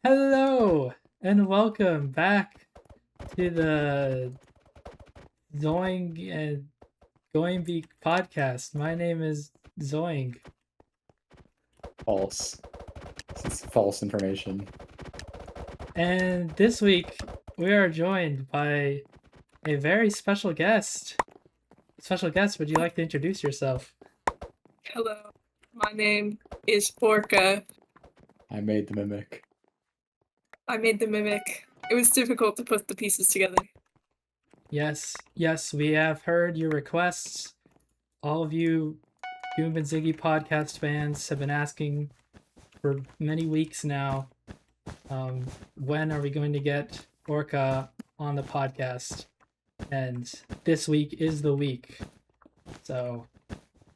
Hello and welcome back to the Zoing and Goimby podcast. My name is Zoing. False. This is false information. And this week we are joined by a very special guest. Special guest, would you like to introduce yourself? Hello, my name is Orca. I made the mimic. I made the mimic. It was difficult to put the pieces together. Yes, we have heard your requests. All of you Goomb and Ziggy Podcast fans have been asking for many weeks now, when are we going to get Orca on the podcast? And this week is the week. So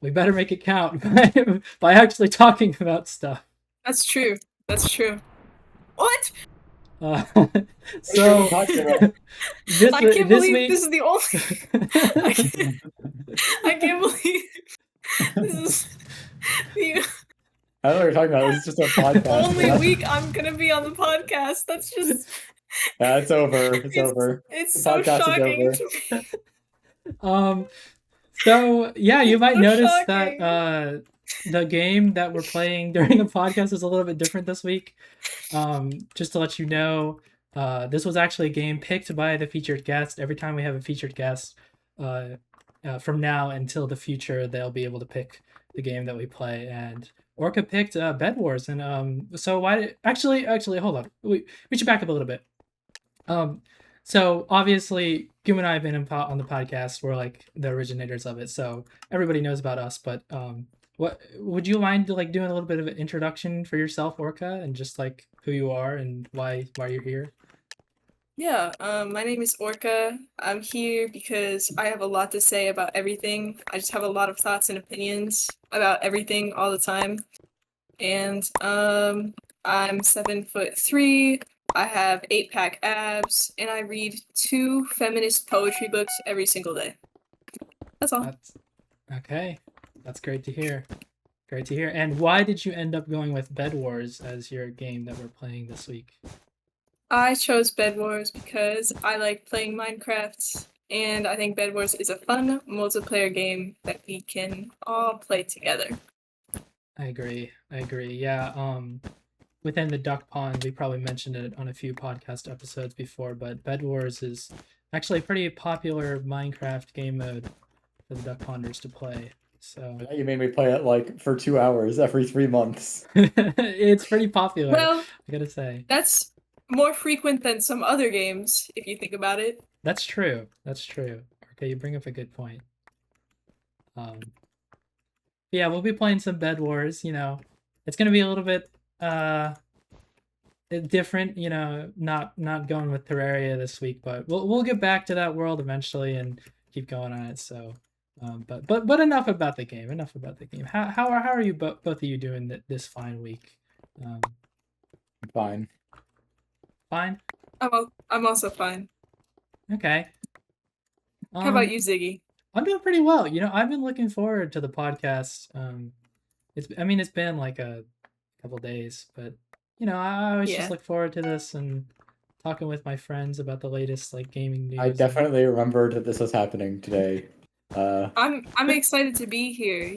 we better make it count by actually talking about stuff. That's true. What? So I can't believe this is the only. I can't believe this is the I don't know what you're talking about. This is just a podcast. only week I'm gonna be on the podcast. That's just. Yeah, it's over. It's over. It's The so podcast is shocking over. to me. So yeah, you might So notice shocking. that the game that we're playing during the podcast is a little bit different this week. Just to let you know, this was actually a game picked by the featured guest. Every time we have a featured guest, from now until the future, they'll be able to pick the game that we play. And Orca picked Bed Wars, and so why did actually hold on, we should back up a little bit. So obviously, Goom and I have been on the podcast. We're like the originators of it, so everybody knows about us. But what would you mind like doing a little bit of an introduction for yourself, Orca, and just like who you are and why you're here? Yeah, my name is Orca. I'm here because I have a lot to say about everything. I just have a lot of thoughts and opinions about everything all the time. And I'm 7'3". I have 8-pack abs, and I read 2 feminist poetry books every single day. That's all. That's okay. That's great to hear. Great to hear. And why did you end up going with Bed Wars as your game that we're playing this week? I chose Bed Wars because I like playing Minecraft, and I think Bed Wars is a fun multiplayer game that we can all play together. I agree. Yeah. Within the Duck Pond, we probably mentioned it on a few podcast episodes before, but Bed Wars is actually a pretty popular Minecraft game mode for the Duck Ponders to play. So You made me play it like for 2 hours every 3 months. it's pretty popular. Well, I gotta say. that's more frequent than some other games, if you think about it. That's true. Okay, you bring up a good point. Yeah, we'll be playing some Bed Wars. It's gonna be a little bit different. Not going with Terraria this week, but we'll get back to that world eventually and keep going on it. So, but enough about the game. How are you both of you doing this fine week? Fine. Fine. I'm also fine. Okay. How about you, Ziggy? I'm doing pretty well. I've been looking forward to the podcast. It's been like a couple days, but I always just look forward to this and talking with my friends about the latest like gaming news. I definitely remembered that this was happening today. I'm excited to be here.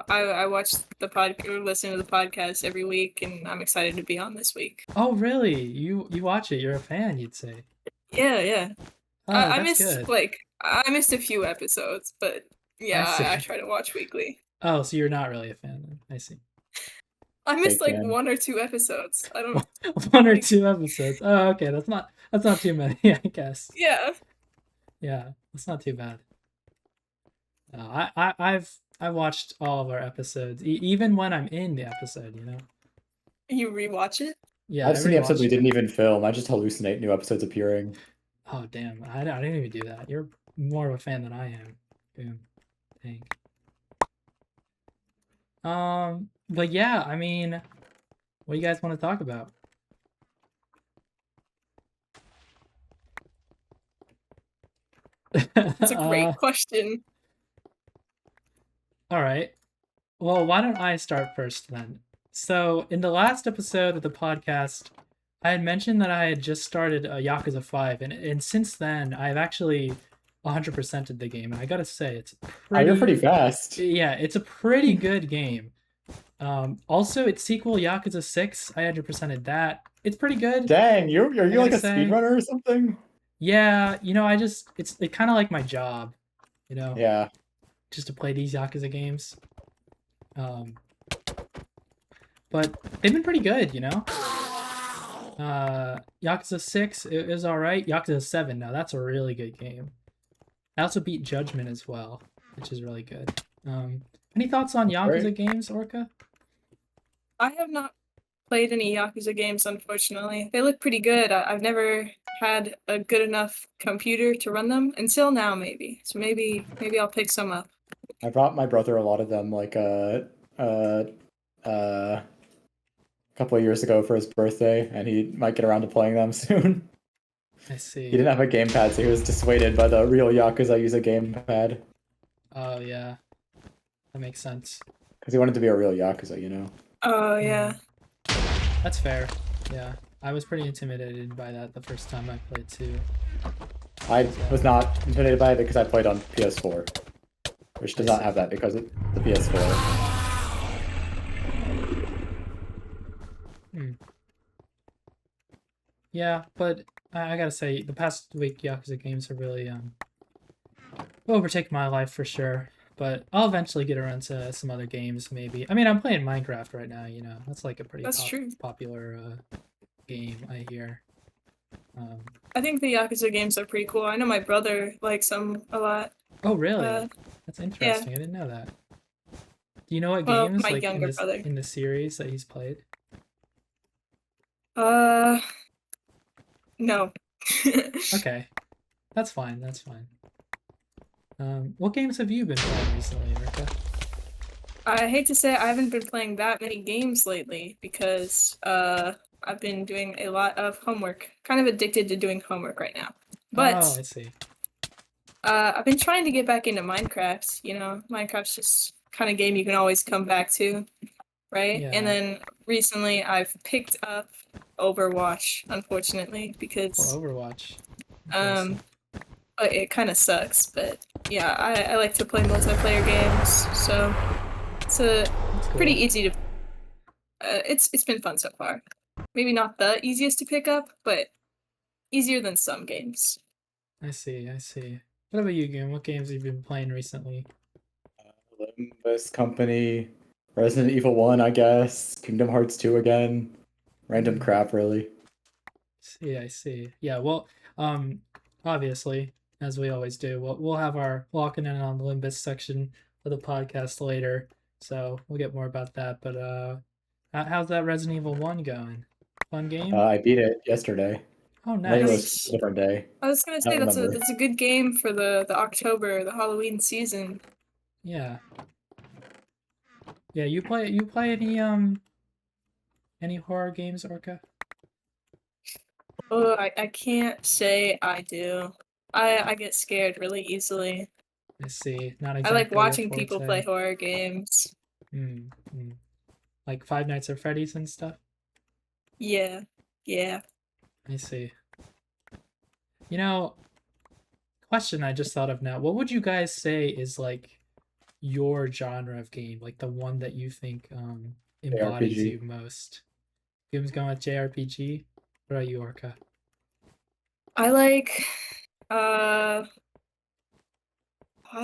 I watch the podcast or listen to the podcast every week, and I'm excited to be on this week. Oh, really? You watch it? You're a fan, you'd say? Yeah. Oh, I that's missed good. I missed a few episodes, but yeah, I try to watch weekly. Oh, so you're not really a fan then? I see. I missed like fan. 1 or 2 episodes. I don't. 1 or 2 episodes. Oh, okay. That's not too many, I guess. Yeah. Yeah, that's not too bad. I've watched all of our episodes, even when I'm in the episode. You rewatch it? Yeah, I've seen the episodes we didn't even film. I just hallucinate new episodes appearing. Oh damn! I didn't even do that. You're more of a fan than I am. Boom. Dang. But yeah, what do you guys want to talk about? That's a great question. All right. Well, why don't I start first then? So, in the last episode of the podcast, I had mentioned that I had just started Yakuza 5, and since then I've actually 100%ed the game, and I gotta say it's Oh, you're pretty. pretty fast. Yeah, it's a pretty good game. Also, its sequel Yakuza 6, I 100%ed that. It's pretty good. Dang, are I you gotta like a say. speedrunner or something? Yeah, it's kind of like my job, Yeah. just to play these Yakuza games. Um, but they've been pretty good. Yakuza 6 is all right. Yakuza 7, now that's a really good game. I also beat Judgment as well, which is really good. Any thoughts on Yakuza Great. games, Orca? I have not played any Yakuza games, unfortunately. They look pretty good. I've never had a good enough computer to run them until now, maybe. So maybe I'll pick some up. I brought my brother a lot of them like a couple of years ago for his birthday, and he might get around to playing them soon. I see. He didn't have a gamepad, so he was dissuaded by the real Yakuza use a gamepad. Oh yeah, that makes sense. Because he wanted to be a real Yakuza. Oh, yeah. That's fair. Yeah, I was pretty intimidated by that the first time I played too. I was not intimidated by it because I played on PS4, which does not have that because of the PS4. Yeah, but I gotta say, the past week Yakuza games have really overtaken my life for sure. But I'll eventually get around to some other games, maybe. I mean, I'm playing Minecraft right now. That's like a pretty True. popular game, I hear. I think the Yakuza games are pretty cool. I know my brother likes them a lot. Oh, really? That's interesting. I didn't know that. Do you know what games my like younger brother. in the series that he's played? No. Okay, that's fine. That's fine. What games have you been playing recently, Erica? I hate to say I haven't been playing that many games lately because I've been doing a lot of homework. Kind of addicted to doing homework right now. But Oh, I see. I've been trying to get back into Minecraft. Minecraft's just kind of game you can always come back to, right? Yeah. And then recently I've picked up Overwatch, unfortunately, because Overwatch. it kind of sucks. But yeah, I like to play multiplayer games, so it's pretty easy to. It's been fun so far. Maybe not the easiest to pick up, but easier than some games. I see. What about you, Goomb? What games have you been playing recently? Limbus Company, Resident Evil 1, I guess, Kingdom Hearts 2 again. Random crap, really. I see. Yeah, well, obviously, as we always do, we'll have our walking in on the Limbus section of the podcast later, so we'll get more about that. But how's that Resident Evil 1 going? Fun game? I beat it yesterday. Oh, I think it nice. was a different day. I was gonna say that's a good game for the October, the Halloween season. Yeah. Yeah, you play any horror games, Orca? Oh, I can't say I do. I get scared really easily. I see. Not I exactly like watching your people forte. play horror games. Like Five Nights at Freddy's and stuff? Yeah. I see. Question I just thought of now. What would you guys say is like your genre of game? Like the one that you think embodies JRPG. you most? Games going with JRPG? What about you, Orca? I like I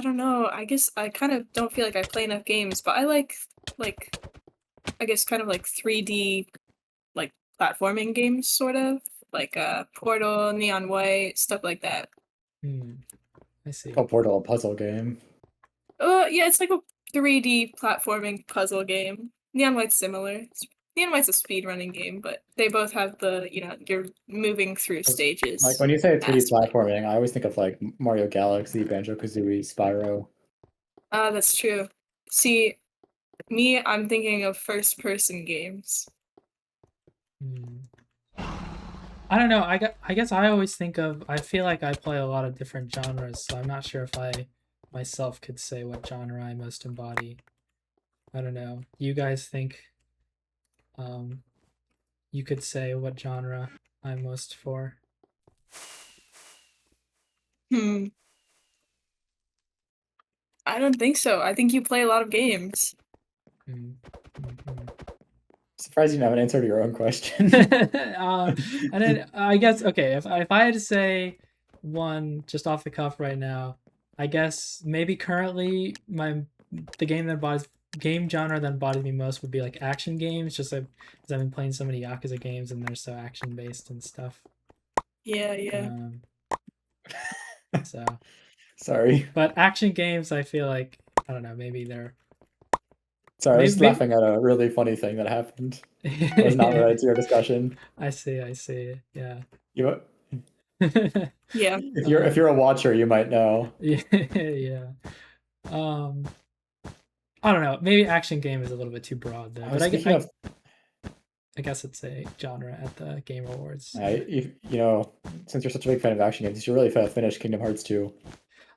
don't know. I guess I kind of don't feel like I play enough games, but I like I guess kind of like 3D like platforming games sort of. Like Portal, Neon White, stuff like that. I see. Called Portal, a puzzle game. Yeah, it's like a 3D platforming puzzle game. Neon White's similar. Neon White's a speedrunning game, but they both have you're moving through stages. Like when you say 3D aspect. platforming, I always think of like Mario Galaxy, Banjo-Kazooie, Spyro. That's true. See, me, I'm thinking of first-person games. I don't know. I guess I always think of. I feel like I play a lot of different genres, so I'm not sure if I myself could say what genre I most embody. I don't know. You guys think you could say what genre I'm most for. Hmm. I don't think so. I think you play a lot of games. Mm, mhm. Surprised you didn't have an answer to your own question. And then I guess okay, if I had to say one just off the cuff right now, I guess maybe currently the game genre that bothers me most would be like action games, just like because I've been playing so many Yakuza games and they're so action based and stuff. Yeah. So, Sorry. but action games, I feel like I don't know, maybe they're Sorry, I was maybe laughing at a really funny thing that happened. It was not related to your discussion. I see. Yeah. You, Yeah. if you're a watcher, you might know. Yeah. I don't know. Maybe action game is a little bit too broad though. But Speaking of, I guess it's a genre at the Game Awards. you know, since you're such a big fan of action games, you should really finish Kingdom Hearts 2.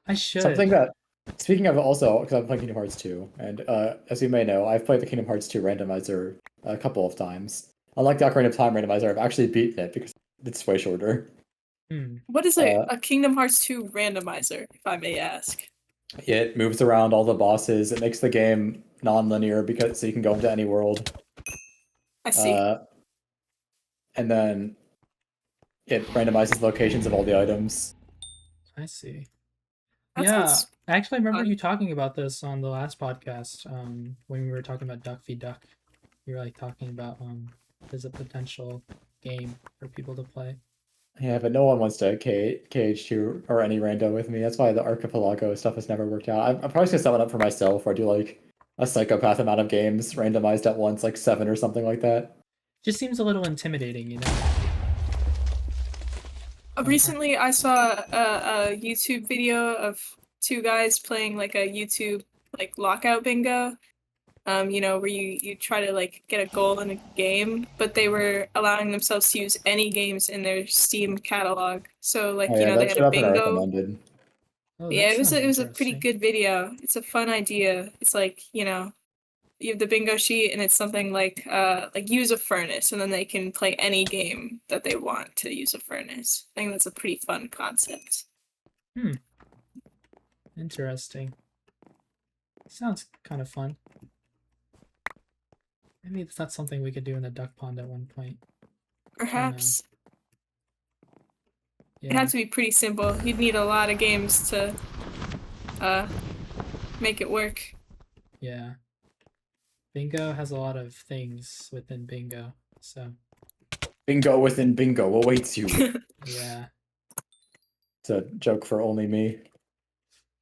I should. Something that, speaking of also, because I'm playing Kingdom Hearts 2, and as you may know, I've played the Kingdom Hearts 2 randomizer a couple of times. Unlike the Ocarina of Time randomizer, I've actually beaten it because it's way shorter. What is a Kingdom Hearts 2 randomizer, if I may ask? It moves around all the bosses. It makes the game non-linear because so you can go into any world. I see. And then it randomizes locations of all the items. I see. That Yeah, sounds I actually remember fun. you talking about this on the last podcast. When we were talking about Duck v Duck, you were like talking about there's a potential game for people to play. Yeah, but no one wants to KH2 or any rando with me. That's why the Archipelago stuff has never worked out. I'm probably just gonna set one up for myself where I do like a psychopath amount of games randomized at once, like 7 or something like that. Just seems a little intimidating, you know. Recently, I saw a YouTube video of two guys playing like a YouTube like lockout bingo. You know, where you try to like get a goal in a game, but they were allowing themselves to use any games in their Steam catalog. So like, Oh you yeah, know, they that had showed a up in our bingo. recommended. Oh, Yeah, that sounds it was a pretty interesting. good video. It's a fun idea. It's like, you know, you have the bingo sheet and it's something like use a furnace, and then they can play any game that they want to use a furnace. I think that's a pretty fun concept. Interesting. Sounds kind of fun. Maybe that's something we could do in the duck pond at one point. Perhaps. Yeah. It had to be pretty simple. You'd need a lot of games to make it work. Yeah. Bingo has a lot of things within bingo, so. Bingo within bingo awaits you. Yeah. It's a joke for only me.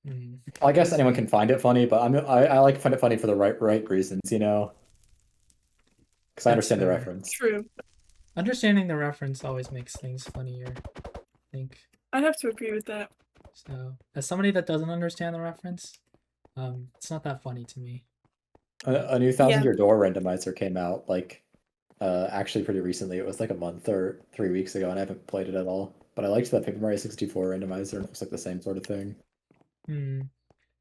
Mm. I guess anyone can find it funny, but I like to find it funny for the right reasons, you know? Because I understand the fair. reference. True. Understanding the reference always makes things funnier, I think. I'd have to agree with that. So, as somebody that doesn't understand the reference, it's not that funny to me. A new 1,000-Year Door randomizer came out, like, actually pretty recently. It was like a month or 3 weeks ago, and I haven't played it at all. But I liked that Paper Mario 64 randomizer, and it looks like the same sort of thing.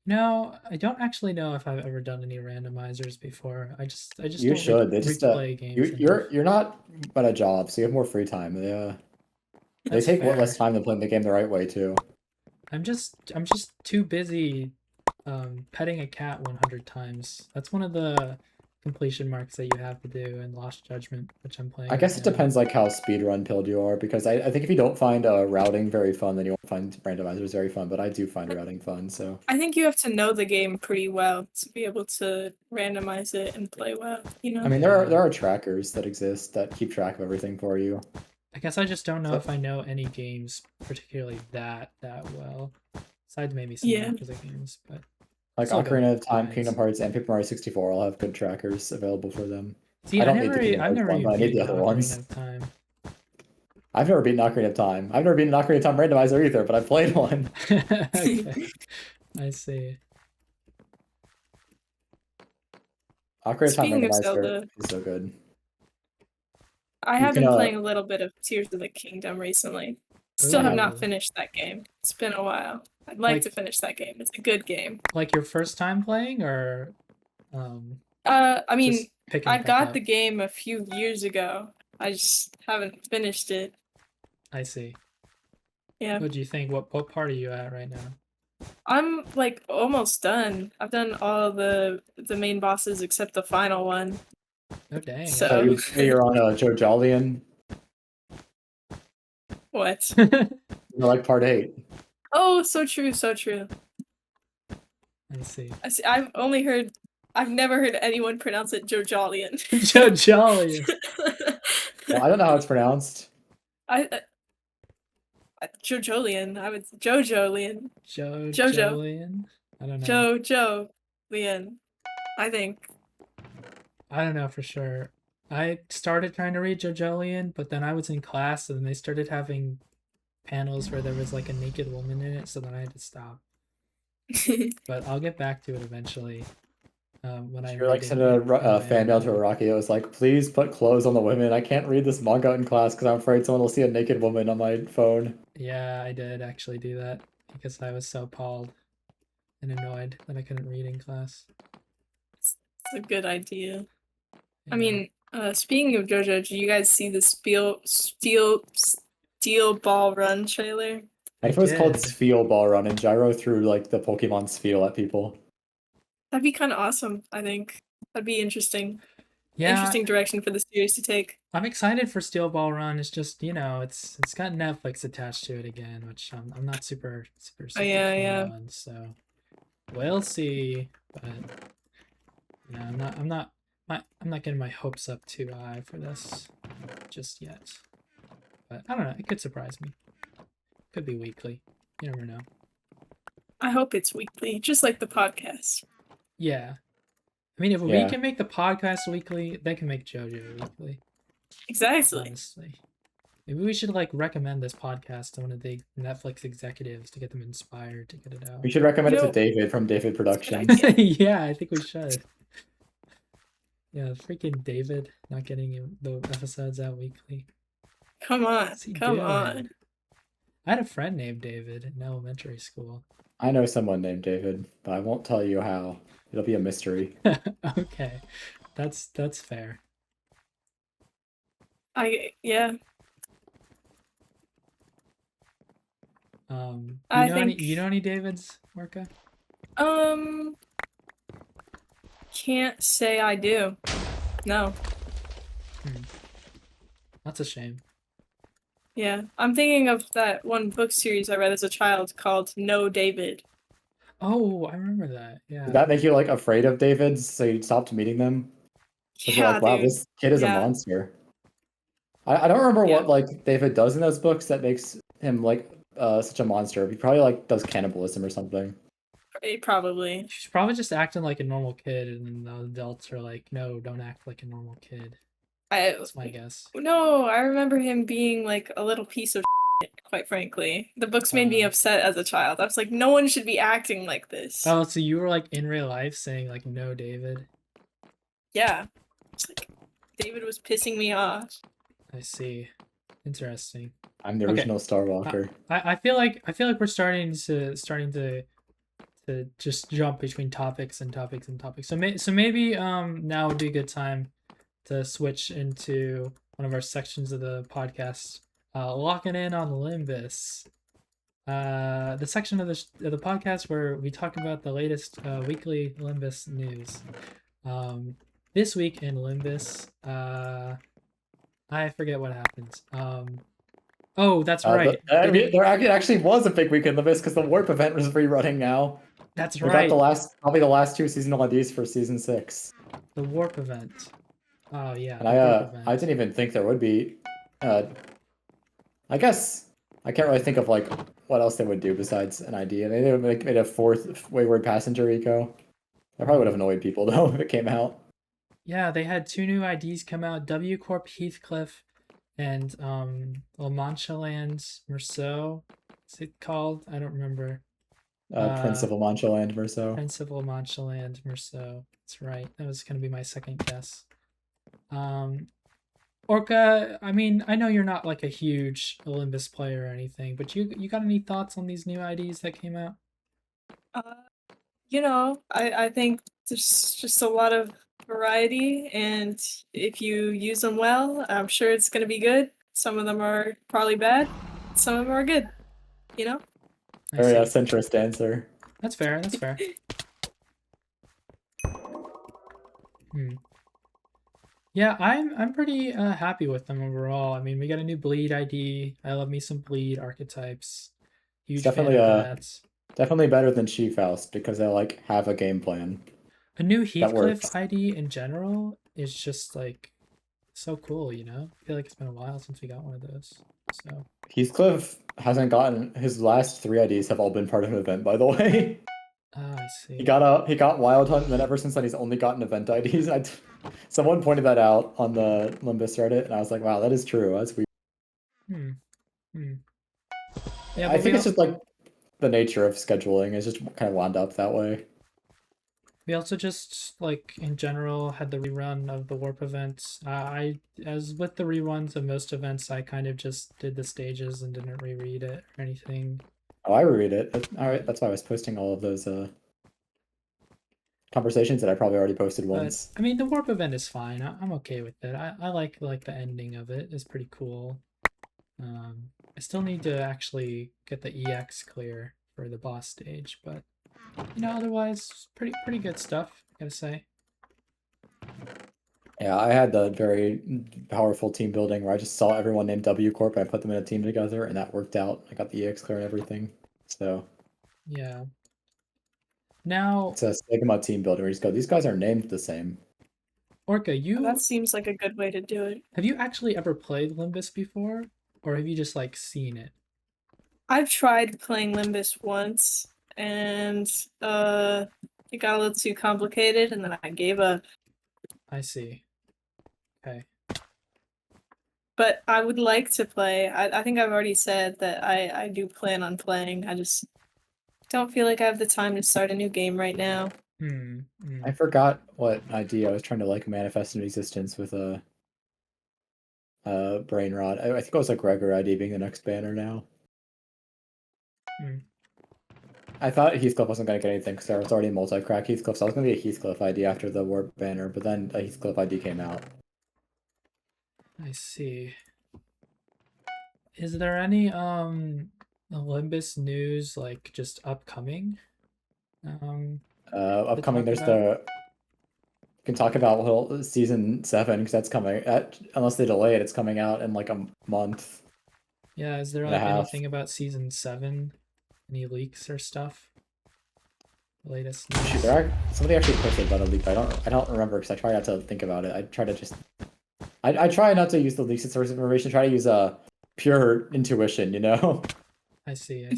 No, I don't actually know if I've ever done any randomizers before. I just You don't should. They just replay games. you're not at a job, so you have more free time. They take fair. less time than playing the game the right way too. I'm just too busy petting a cat 100 times. That's one of the completion marks that you have to do in Lost Judgment, which I'm playing. I guess it depends like how speedrun pilled you are, because I think if you don't find routing very fun, then you won't find randomizers very fun, but I do find routing fun, so. I think you have to know the game pretty well to be able to randomize it and play well, you know? I mean, there are trackers that exist that keep track of everything for you. I guess I just don't know if I know any games particularly that well. Besides maybe some Yakuza games, but like Ocarina of Time, Kingdom Hearts, and Paper Mario 64 all have good trackers available for them. See, I don't I've need the Kingdom Hearts one, but I need the other ones. I've never beaten Ocarina of Time. I've never beaten Ocarina of Time randomizer either, but I've played one. Okay. I see. Ocarina of Time Speaking of randomizer Zelda, is so good. I have been playing a little bit of Tears of the Kingdom recently. Still have not finished that game. It's been a while. I'd like to finish that game. It's a good game. Like your first time playing, or I mean, just I got the game a few years ago, I just haven't finished it. I see. Yeah. What do you think? What part are you at right now? I'm like almost done. I've done all the main bosses except the final one. Oh dang. So- So you're on a Joe Jollian, What? you're like part 8. Oh, so true, so true. I see. I've never heard anyone pronounce it Jojolian. Joe Jolly. Well, I don't know how it's pronounced. Jojolian. Jojolian. Joe Jojo. Jolian? I don't know. Jojolian. I think. I don't know for sure. I started trying to read Joe Jolian, but then I was in class and they started having panels where there was like a naked woman in it, so then I had to stop. But I'll get back to it eventually. When I You're like read it sending in my a fan mail to own- Iraqi. It was like, please put clothes on the women. I can't read this manga in class because I'm afraid someone will see a naked woman on my phone. Yeah, I did actually do that because I was so appalled and annoyed that I couldn't read in class. It's a good idea. Yeah. I mean, speaking of JoJo, did you guys see the Steel Ball Run trailer? I think it was called did. Spheal Ball Run, and Gyro threw like the Pokemon Spheal at people. That'd be kind of awesome, I think. That'd be interesting. Yeah, Interesting direction for the series to take. I'm excited for Steel Ball Run. It's just, it's got Netflix attached to it again, which I'm not super yeah, keen yeah. on. So we'll see. But yeah, I'm not getting my hopes up too high for this just yet. But I don't know. It could surprise me. Could be weekly. You never know. I hope it's weekly, just like the podcast. Yeah. I mean, if we Yeah. can make the podcast weekly, they can make JoJo weekly. Exactly. Honestly. Maybe we should like recommend this podcast to one of the Netflix executives to get them inspired to get it out. We should recommend it You to David from David Productions. good Yeah, I think we should. Yeah, freaking David not getting the episodes out weekly. Come on, What's he come doing? on. I had a friend named David in elementary school. I know someone named David, but I won't tell you how. It'll be a mystery. Okay, that's fair. Yeah. You know any Davids, Orca? Can't say I do. No. That's a shame. Yeah. I'm thinking of that one book series I read as a child called No David. Oh, I remember that. Yeah. Did that make you like afraid of Davids, so you stopped meeting them? Because you're Yeah, like, wow, dude. this kid is a Yeah. monster. I don't remember Yeah. what like David does in those books that makes him like such a monster. He probably like does cannibalism or something. Probably. She's probably just acting like a normal kid, and then the adults are like, "No, don't act like a normal kid." That's my guess. No, I remember him being like a little piece of shit, quite frankly. The books made me upset as a child. I was like, no one should be acting like this. Oh, so you were like in real life saying like, "No, David." Yeah. It's like David was pissing me off. I see. Interesting. I'm the Okay. original Starwalker. I feel like we're starting to just jump between topics and topics and topics. So maybe now would be a good time to switch into one of our sections of the podcast, locking in on Limbus. The section of the podcast where we talk about the latest weekly Limbus news. This week in Limbus, I forget what happens. Oh, that's right. It actually was a big week in the Mist because the Warp event was rerunning now. That's We right. got probably the last 2 seasonal IDs for season 6. The Warp event. Oh yeah. And the Warp event. I didn't even think there would be. I guess I can't really think of like what else they would do besides an ID. Maybe they would make it a 4th Wayward Passenger eco. That probably would have annoyed people though if it came out. Yeah, they had 2 new IDs come out: W Corp Heathcliff and La Mancha Lands Merceau. What's it called? I don't remember. Prince of La Mancha Land Verso. Prince of La Mancha Land Merceau. That's right. That was gonna be my second guess. Orca, I mean, I know you're not like a huge Olympus player or anything, but you got any thoughts on these new IDs that came out? I think there's just a lot of variety, and if you use them well, I'm sure it's going to be good. Some of them are probably bad, some of them are good, you know? I Very see. centrist answer. That's fair. That's fair. Yeah, I'm pretty happy with them overall. I mean, we got a new bleed ID. I love me some bleed archetypes. It's Huge fan definitely of that. definitely better than Chief Faust because they like have a game plan A new that Heathcliff works. ID in general is just like so cool, you know? I feel like it's been a while since we got one of those. So Heathcliff hasn't gotten his last 3 IDs have all been part of an event, by the way. I He see. got Wild Hunt, and then ever since then he's only gotten event IDs. Someone pointed that out on the Limbus Reddit, and I was like, wow, that is true. That's weird. Yeah, I but think it's just like the nature of scheduling is just kind of wound up that way. we also just like in general had the rerun of the warp events. As with the reruns of most events, I kind of just did the stages and didn't reread it or anything. Oh, I reread it. All right, that's why I was posting all of those conversations that I probably already posted But once. I mean, the warp event is fine. I'm okay with it. I like the ending of it. It's pretty cool. I still need to actually get the EX clear for the boss stage, but you know, otherwise pretty good stuff, I gotta say. Yeah, I had the very powerful team building where I just saw everyone named W Corp and I put them in a team together, and that worked out. I got the EX clear and everything. So Yeah. Now, it's a Sigma team building where you just go, these guys are named the same. Orca, That seems like a good way to do it. have you actually ever played Limbus before? Or have you just like seen it? I've tried playing Limbus once, and it got a little too complicated, and then I gave up. I see. Okay. But I would like to play. I think I've already said that I do plan on playing. I just don't feel like I have the time to start a new game right now. I forgot what idea I was trying to like manifest in existence with a brain rot. I think it was like Gregor ID being the next banner now. I thought Heathcliff wasn't going to get anything because there was already multi-crack Heathcliff, so I was going to be a Heathcliff ID after the Warp banner, but then a Heathcliff ID came out. I see. Is there any Olympus news like just upcoming? Upcoming, there's about? we can talk about season 7 because that's coming. Unless they delay it, it's coming out in like a month. Yeah, is there and a like half. anything about season 7? Any leaks or stuff? The latest news? Shoot, somebody actually posted about a leak. I don't remember because I try not to think about it. I try to just I try not to use the leaks as source of information. Try to use pure intuition, you know. I see.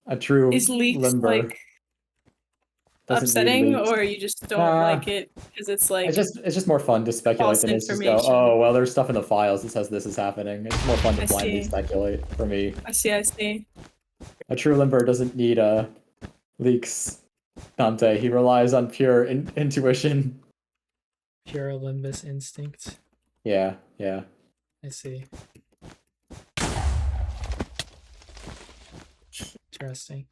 A true Is leaks limber like doesn't need upsetting, leaks. or you just don't like it because it's like It's just more fun to speculate false than it's just go, information? oh well, there's stuff in the files that says this is happening. It's more fun to I blindly see. speculate for me. I see. A true limber doesn't need leaks. Dante, he relies on pure intuition. Pure Olympus instinct. Yeah. I see. Interesting.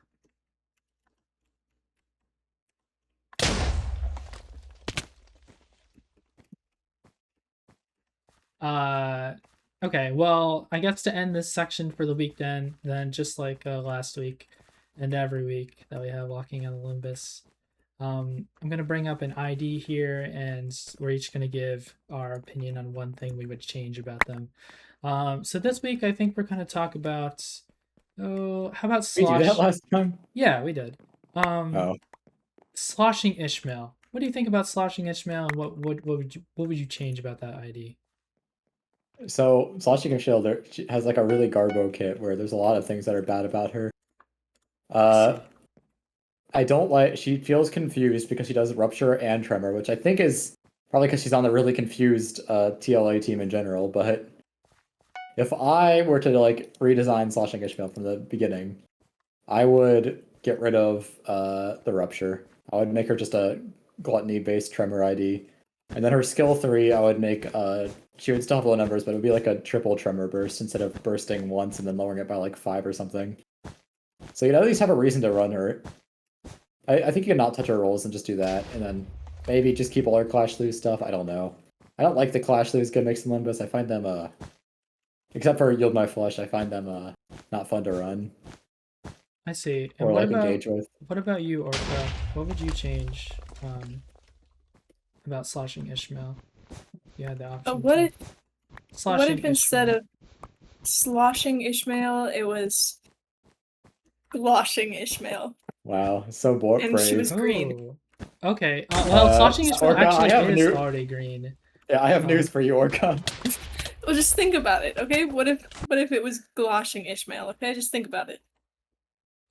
Okay, well, I guess to end this section for the week then just like last week and every week that we have Walking on Olympus, I'm going to bring up an ID here and we're each going to give our opinion on one thing we would change about them. So this week I think we're going to talk about, how about We do that last time? Yeah, we did. Oh. Sloshing Ishmael. What do you think about Sloshing Ishmael, and what would you change about that ID? So Sasha Shield has like a really garbo kit where there's a lot of things that are bad about her. I don't like. She feels confused because she does Rupture and Tremor, which I think is probably because she's on the really confused TLA team in general. But if I were to like redesign Sloshing Ishmael from the beginning, I would get rid of the Rupture. I would make her just a gluttony-based Tremor ID. And then her skill 3, I would make she would still have low numbers, but it would be like a triple Tremor burst instead of bursting once and then lowering it by like 5 or something. So you'd at least have a reason to run her. I think you can not touch her rolls and just do that, and then maybe just keep all our Clash Lose stuff. I don't know. I don't like the Clash Lose gimmicks in Limbus. I find them except for Yield My Flesh, I find them not fun to run I see. And or what like about engage with. you, Orca? What would you change about slashing Ishmael? You had the option. What to. if Slashing instead Ishmael. of sloshing Ishmael, it was gloshing Ishmael, Wow, so and she brave. was green. Oh. Okay. Well, slashing Ishmael Orca, I actually have is new- already green. Yeah, I have news for you, Orca. Well, just think about it, okay? What if it was gloshing Ishmael? Okay, just think about it.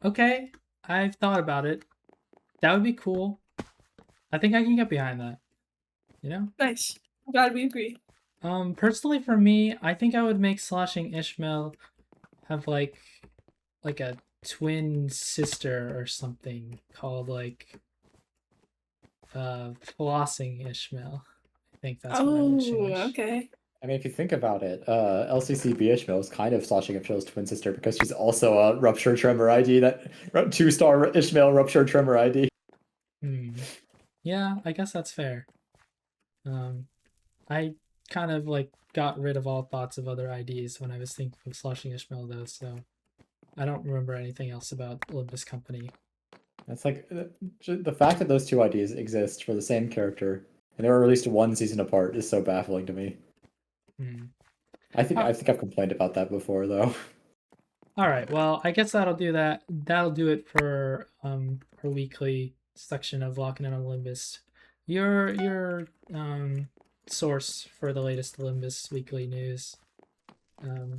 Okay, I've thought about it. That would be cool. I think I can get behind that. You know? Nice. I'm glad we agree. Personally for me, I think I would make slashing Ishmael have like a twin sister or something called like flossing Ishmael. I think that's what I would change. Okay. I mean, if you think about it, LCCB Ishmael is kind of slashing Ishmael's twin sister because she's also a Rupture Tremor ID, that 2-star Ishmael Rupture Tremor ID. Yeah, I guess that's fair. I kind of like got rid of all thoughts of other IDs when I was thinking of slashing Ishmael though, so I don't remember anything else about Olympus Company. That's like the fact that those two IDs exist for the same character and they were released 1 season apart is so baffling to me. I think I've complained about that before though. All right, well, I guess that'll do that. That'll do it for our weekly section of Locking In on Olympus. Your source for the latest Olympus weekly news. I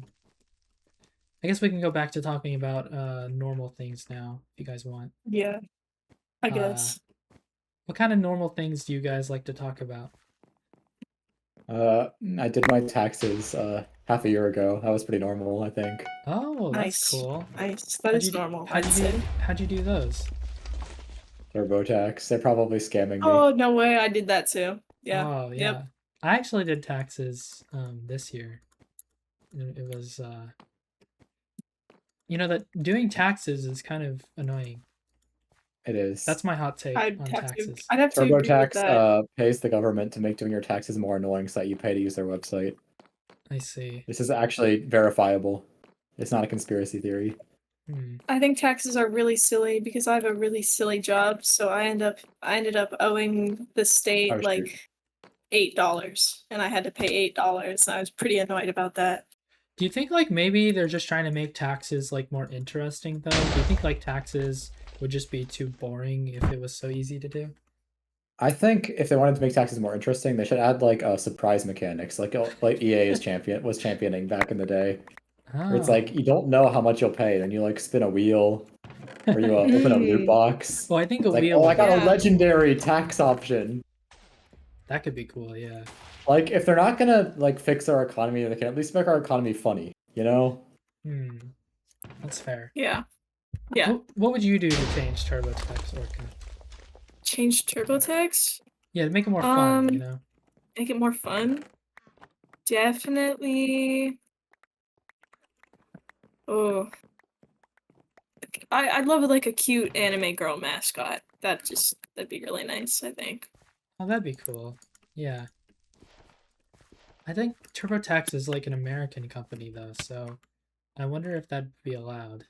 guess we can go back to talking about normal things now, if you guys want. Yeah. I guess. What kind of normal things do you guys like to talk about? I did my taxes half a year ago. That was pretty normal, I think. Oh, that's Nice. cool. Nice. That is normal, I'd How'd you do those? TurboTax. They're probably scamming me. Oh, no way. I did that too. Yeah. Oh, yeah. Yep. I actually did taxes this year. It was that doing taxes is kind of annoying. It is. That's my hot take on taxes. I'd have to agree with that. TurboTax pays the government to make doing your taxes more annoying so that you pay to use their website. I see. This is actually verifiable. It's not a conspiracy theory. I think taxes are really silly because I have a really silly job, so I ended up owing the state like $8, and I had to pay $8, and I was pretty annoyed about that. Do you think like maybe they're just trying to make taxes like more interesting though? Do you think like taxes would just be too boring if it was so easy to do? I think if they wanted to make taxes more interesting, they should add like surprise mechanics, like EA was championing back in the day. Where it's like you don't know how much you'll pay, then you like spin a wheel, or you open a loot box. Well, I think it's a wheel. Oh, I got a legendary tax option. That could be cool, yeah. Like if they're not gonna like fix our economy, they can at least make our economy funny, you know? That's fair. Yeah. Yeah. What would you do to change TurboTax, Orca? Change TurboTax? Yeah, to make it more fun, you know? Make it more fun? Definitely. Oh. I'd love like a cute anime girl mascot. That'd be really nice, I think. Oh, that'd be cool. Yeah. I think TurboTax is like an American company though, so I wonder if that'd be allowed.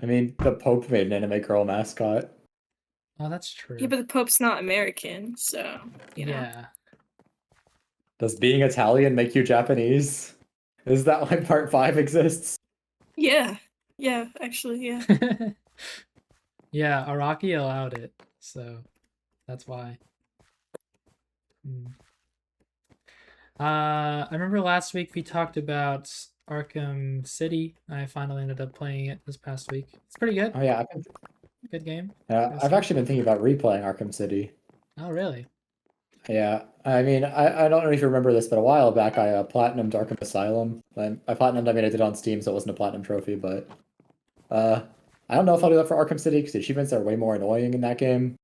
I mean, the Pope made an anime girl mascot. Oh, that's true. Yeah, but the Pope's not American, so you know. Yeah. Does being Italian make you Japanese? Is that why Part 5 exists? Yeah. Yeah, actually, yeah. Yeah, Araki allowed it, so that's why. I remember last week we talked about Arkham City. I finally ended up playing it this past week. It's pretty good. Oh yeah, good game. Yeah, I've actually been thinking about replaying Arkham City. Oh really? Yeah, I mean, I don't know if you remember this, but a while back I platinumed Arkham Asylum. I platinumed, I mean, I did it on Steam, so it wasn't a platinum trophy, but I don't know if I'll do that for Arkham City because the achievements are way more annoying in that game.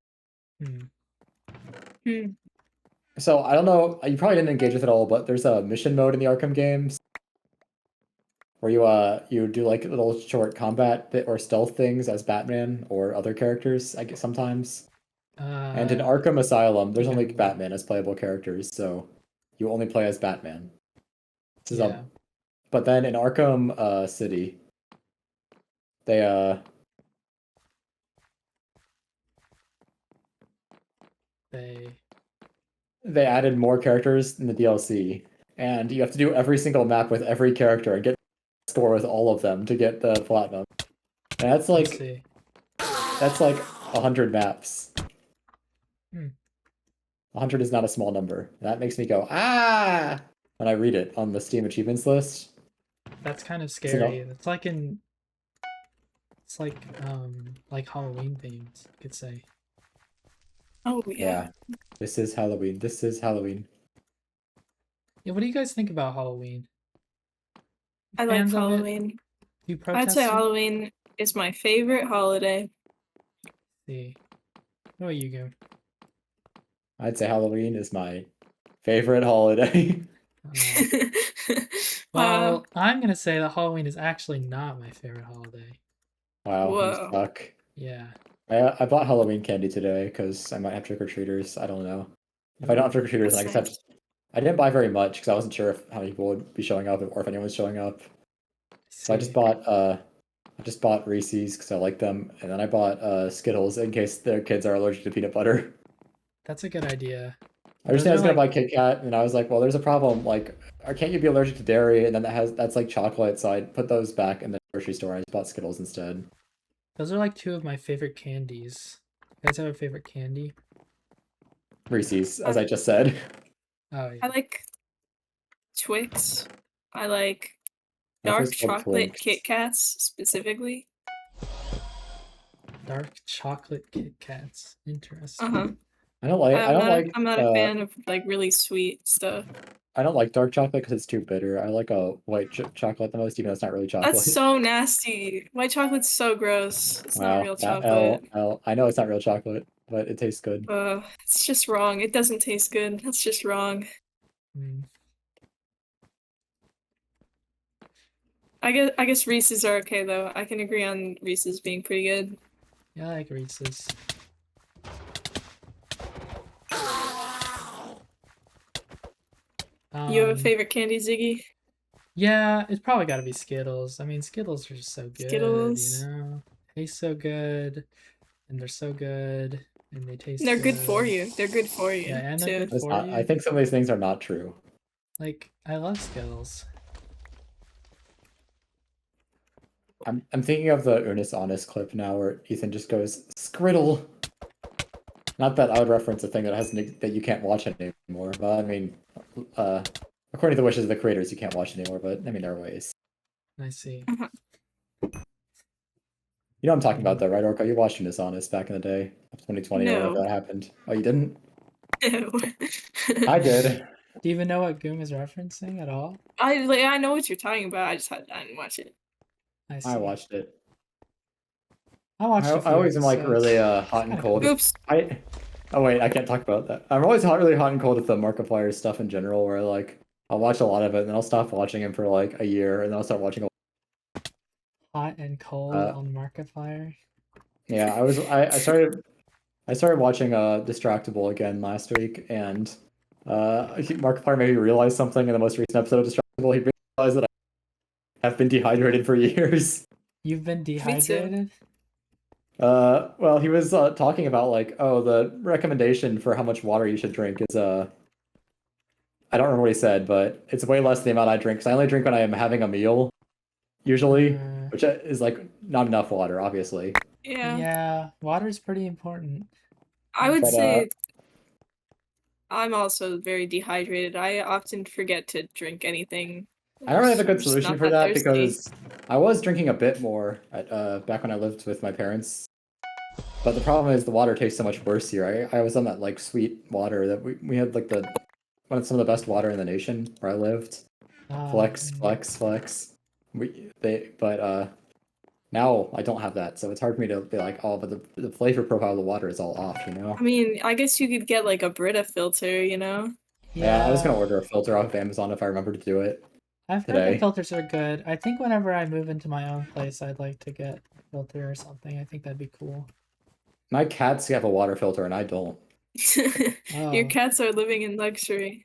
So I don't know. You probably didn't engage with it all, but there's a mission mode in the Arkham games where you do like little short combat or stealth things as Batman or other characters. I guess sometimes. And in Arkham Asylum, there's only yeah. Batman as playable characters, so you only play as Batman. This is yeah. But then in Arkham City, they They added more characters in the DLC, and you have to do every single map with every character and get a score with all of them to get the platinum. And that's I like see. 100 maps. Hmm. 100 is not a small number. That makes me go ah when I read it on the Steam achievements list. That's kind of So scary. It's like Halloween themed, you could say. Oh yeah. This is Halloween. This is Halloween. Yeah, what do you guys think about Halloween? I like Fans of it? Halloween. Do you I'd protest say it? Halloween is my favorite holiday. See. What about you, Goomb? I'd say Halloween is my favorite holiday. Well, I'm gonna say that Halloween is actually not my favorite holiday. Wow, you Whoa. suck. Yeah. I bought Halloween candy today because I might have trick-or-treaters. I don't know. If I don't have trick-or-treaters, then I That's just have to... I didn't buy very much because I wasn't sure how many people would be showing up or if anyone was showing up. So I just bought Reese's because I like them, and then I bought Skittles in case their kids are allergic to peanut butter. That's a good idea. I was Those gonna are buy Kit Kat, and I was like, well, there's a problem. Like, can't you be allergic to dairy? And then that's like chocolate, so I put those back in the grocery store. I just bought Skittles instead. Those are like two of my favorite candies. You guys have a favorite candy? Reese's, as I just said. Oh yeah. I like Twix. I like My dark first called chocolate Twinks. Kit Kats specifically. Dark chocolate Kit Kats. Interesting. Uh-huh. I don't like. I'm not a fan of like really sweet stuff. I don't like dark chocolate because it's too bitter. I like a white chocolate the most, even though it's not really chocolate. That's so nasty. White chocolate's so gross. It's not Wow, real that chocolate. L. I know it's not real chocolate, but it tastes good. It's just wrong. It doesn't taste good. That's just wrong. Mm. I guess Reese's are okay though. I can agree on Reese's being pretty good. Yeah, I like Reese's. You have a favorite candy, Ziggy? Yeah, it's probably got to be Skittles. I mean, Skittles are just so good, Skittles. you know? Taste so good, and they're so good, and they taste They're good for you. They're good for you, Yeah, and they're too. good for you. I think some of these things are not true. Like, I love Skittles. I'm thinking of the Ernest Honest clip now where Ethan just goes, Skriddle! Not that I would reference a thing that you can't watch anymore, but I mean, according to the wishes of the creators, you can't watch anymore, but I mean, there are ways. I see. You know what I'm talking about though, right, Orca? You watched Ernest Honest back in the day, 2020 or No. whatever that happened. Oh, you didn't? Ew. I did. Do you even know what Goom is referencing at all? I know what you're talking about. I didn't watch it. I see. I watched it. I watched a few I always am like episodes. really hot and cold. Oops. Oh wait, I can't talk about that. I'm always really hot and cold with the Markiplier stuff in general, where like I'll watch a lot of it, and then I'll stop watching him for like a year, and then I'll start watching. Hot and cold on Markiplier. Yeah, I started watching Distractable again last week, and Markiplier made me realize something in the most recent episode of Distractable. He realized that I have been dehydrated for years. You've been dehydrated? Well, he was talking about like, oh, the recommendation for how much water you should drink is I don't remember what he said, but it's way less than the amount I drink. Because I only drink when I am having a meal, usually, which is like not enough water, obviously. Yeah, water's pretty important. I would say I'm also very dehydrated. I often forget to drink anything. I don't really have a good I'm just solution not for that that thirsty. because I was drinking a bit more at back when I lived with my parents. But the problem is the water tastes so much worse here. I was on that like sweet water that we had like one of some of the best water in the nation where I lived. Flex. Now I don't have that, so it's hard for me to be like, oh, but the flavor profile of the water is all off, you know? I mean, I guess you could get like a Brita filter, you know? Yeah, I was gonna order a filter off of Amazon if I remember to do it. I've heard the filters are good. I think whenever I move into my own place, I'd like to get a filter or something. I think that'd be cool. My cats have a water filter and I don't. Your Oh, cats are living in luxury.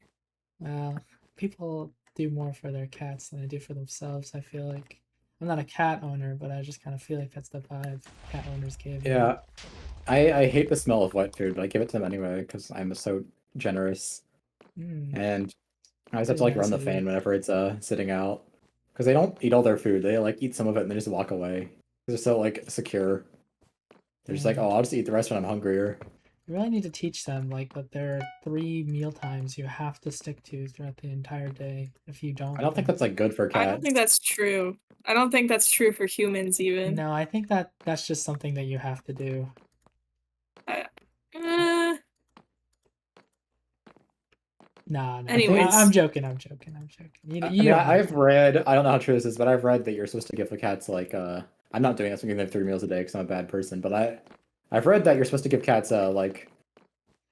well, people do more for their cats than they do for themselves. I feel like I'm not a cat owner, but I just kind of feel like that's the vibe cat owners give. You know? Yeah, I hate the smell of wet food, but I give it to them anyway because I'm so generous. Mm, And I always have to really like run nice the of you. fan whenever it's sitting out because they don't eat all their food. They like eat some of it and they just walk away. They're so like secure. They're just like, Mm. oh, I'll just eat the rest when I'm hungrier. You really need to teach them like that there are 3 meal times you have to stick to throughout the entire day. If you I don't, don't think then that's like good for I don't think cats. that's true. I don't think that's true for humans even. no, I think that that's just something that you have to do. I, uh, Nah, I think I'm anyways, joking. I'm joking. I'm joking. You, I you mean don't have I've to. read I don't know how true this is, but I've read that you're supposed to give the cats like I'm not doing this. I'm giving them 3 meals a day because I'm a bad person. But I've read that you're supposed to give cats like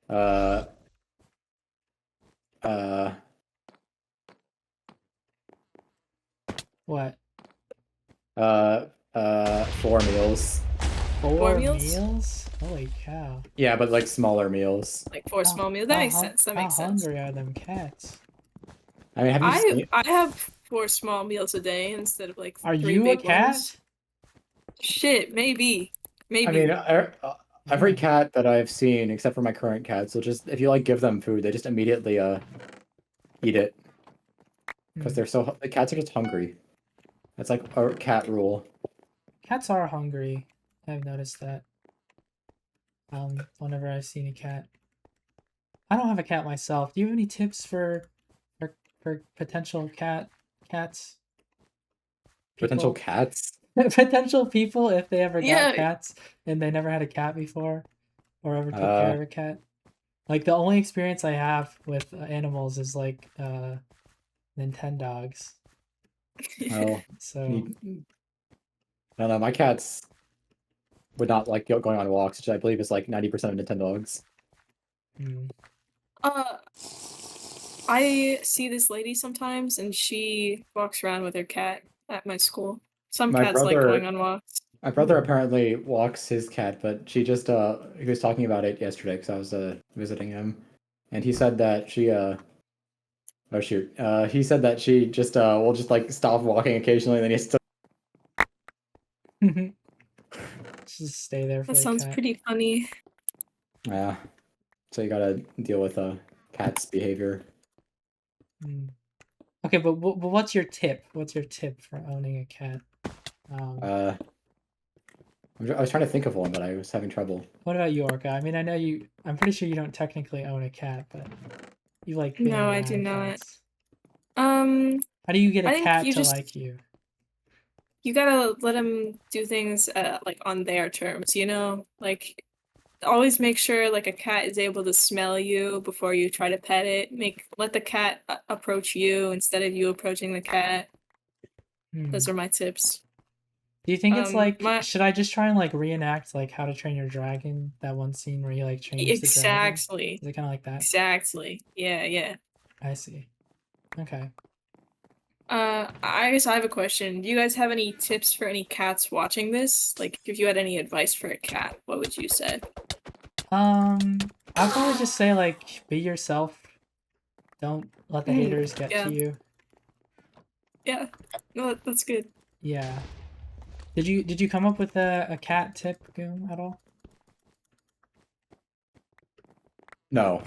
uh uh What? 4 meals. four Four meals? meals? Holy cow! Yeah, but like smaller meals. Like four How small meals? That how makes sense. That how makes sense. hungry are them cats? I mean, have you seen? I have 4 small meals a day instead of like Are 3 you a big ones. cat? Shit, maybe. I mean, Maybe. every Oh. cat that I've seen, except for my current cats, will just if you like give them food, they just immediately eat it because Hmm. the cats are just hungry. That's like a cat rule. Cats are hungry. I've noticed that. Whenever I've seen a cat. I don't have a cat myself. Do you have any tips for for potential cats? Potential People cats. potential people if they ever got Yeah. cats and they never had a cat before or ever took care Uh of a cat. Like the only experience I have with animals is like Nintendogs. well, So you, I don't know. My cats would not like going on walks, which I believe is like 90% of Nintendogs. mm, Uh, I see this lady sometimes, and she walks around with her cat at my school. Some My cats like going brother, on walks. my brother apparently walks his cat, but she just he was talking about it yesterday because I was visiting him, and he said that she oh shoot. He said that she just will just like stop walking occasionally, and then he has to. just stay there for That the sounds cat. pretty funny. Yeah. So you gotta deal with cat's behavior. Mm. Okay, but what's your tip? What's your tip for owning a cat? I was trying to think of one, but I was having trouble. What about you, Orca? I mean, I know you. I'm pretty sure you don't technically own a cat, but you like being No, I do around not. cats. Um, How do you get a I think cat you to just like you? you gotta let them do things like on their terms, you know? Like always make sure like a cat is able to smell you before you try to pet it. Let the cat approach you instead of you approaching the cat. Hmm. Those are my tips. Do you think it's like, My should I just try and like reenact like How to Train Your Dragon, that one scene where he like trains the dragon? exactly. Is it kind of like that? Exactly. Yeah, yeah. I see. Okay. I guess I have a question. Do you guys have any tips for any cats watching this? Like, if you had any advice for a cat, what would you say? I'll probably just say like, be yourself. Don't let the haters get to Yeah, you. yeah. No, that's good. Yeah. Did you come up with a cat tip, Goom, at all? No.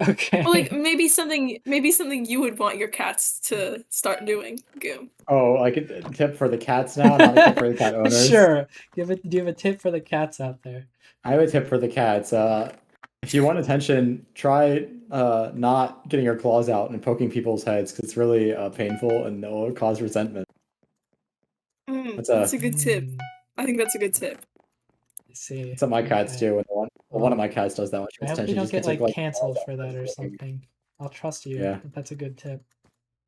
Well, like Okay. maybe something you would want your cats to start doing, Goom. Oh, like a tip for the cats now, not a tip for the cat owners. Sure. Do you have a tip for the cats out there? I have a tip for the cats. If you want attention, try not getting your claws out and poking people's heads because it's really painful and it will cause resentment. That's That's a a good tip. Hmm. I think that's a good tip. I see. that's what my cats Okay. do. When one of Well, my cats does that when she I wants hope you attention, she don't just get gets her like like claws canceled out for and that or starts poking. something. I'll trust you Yeah, if that's a good tip.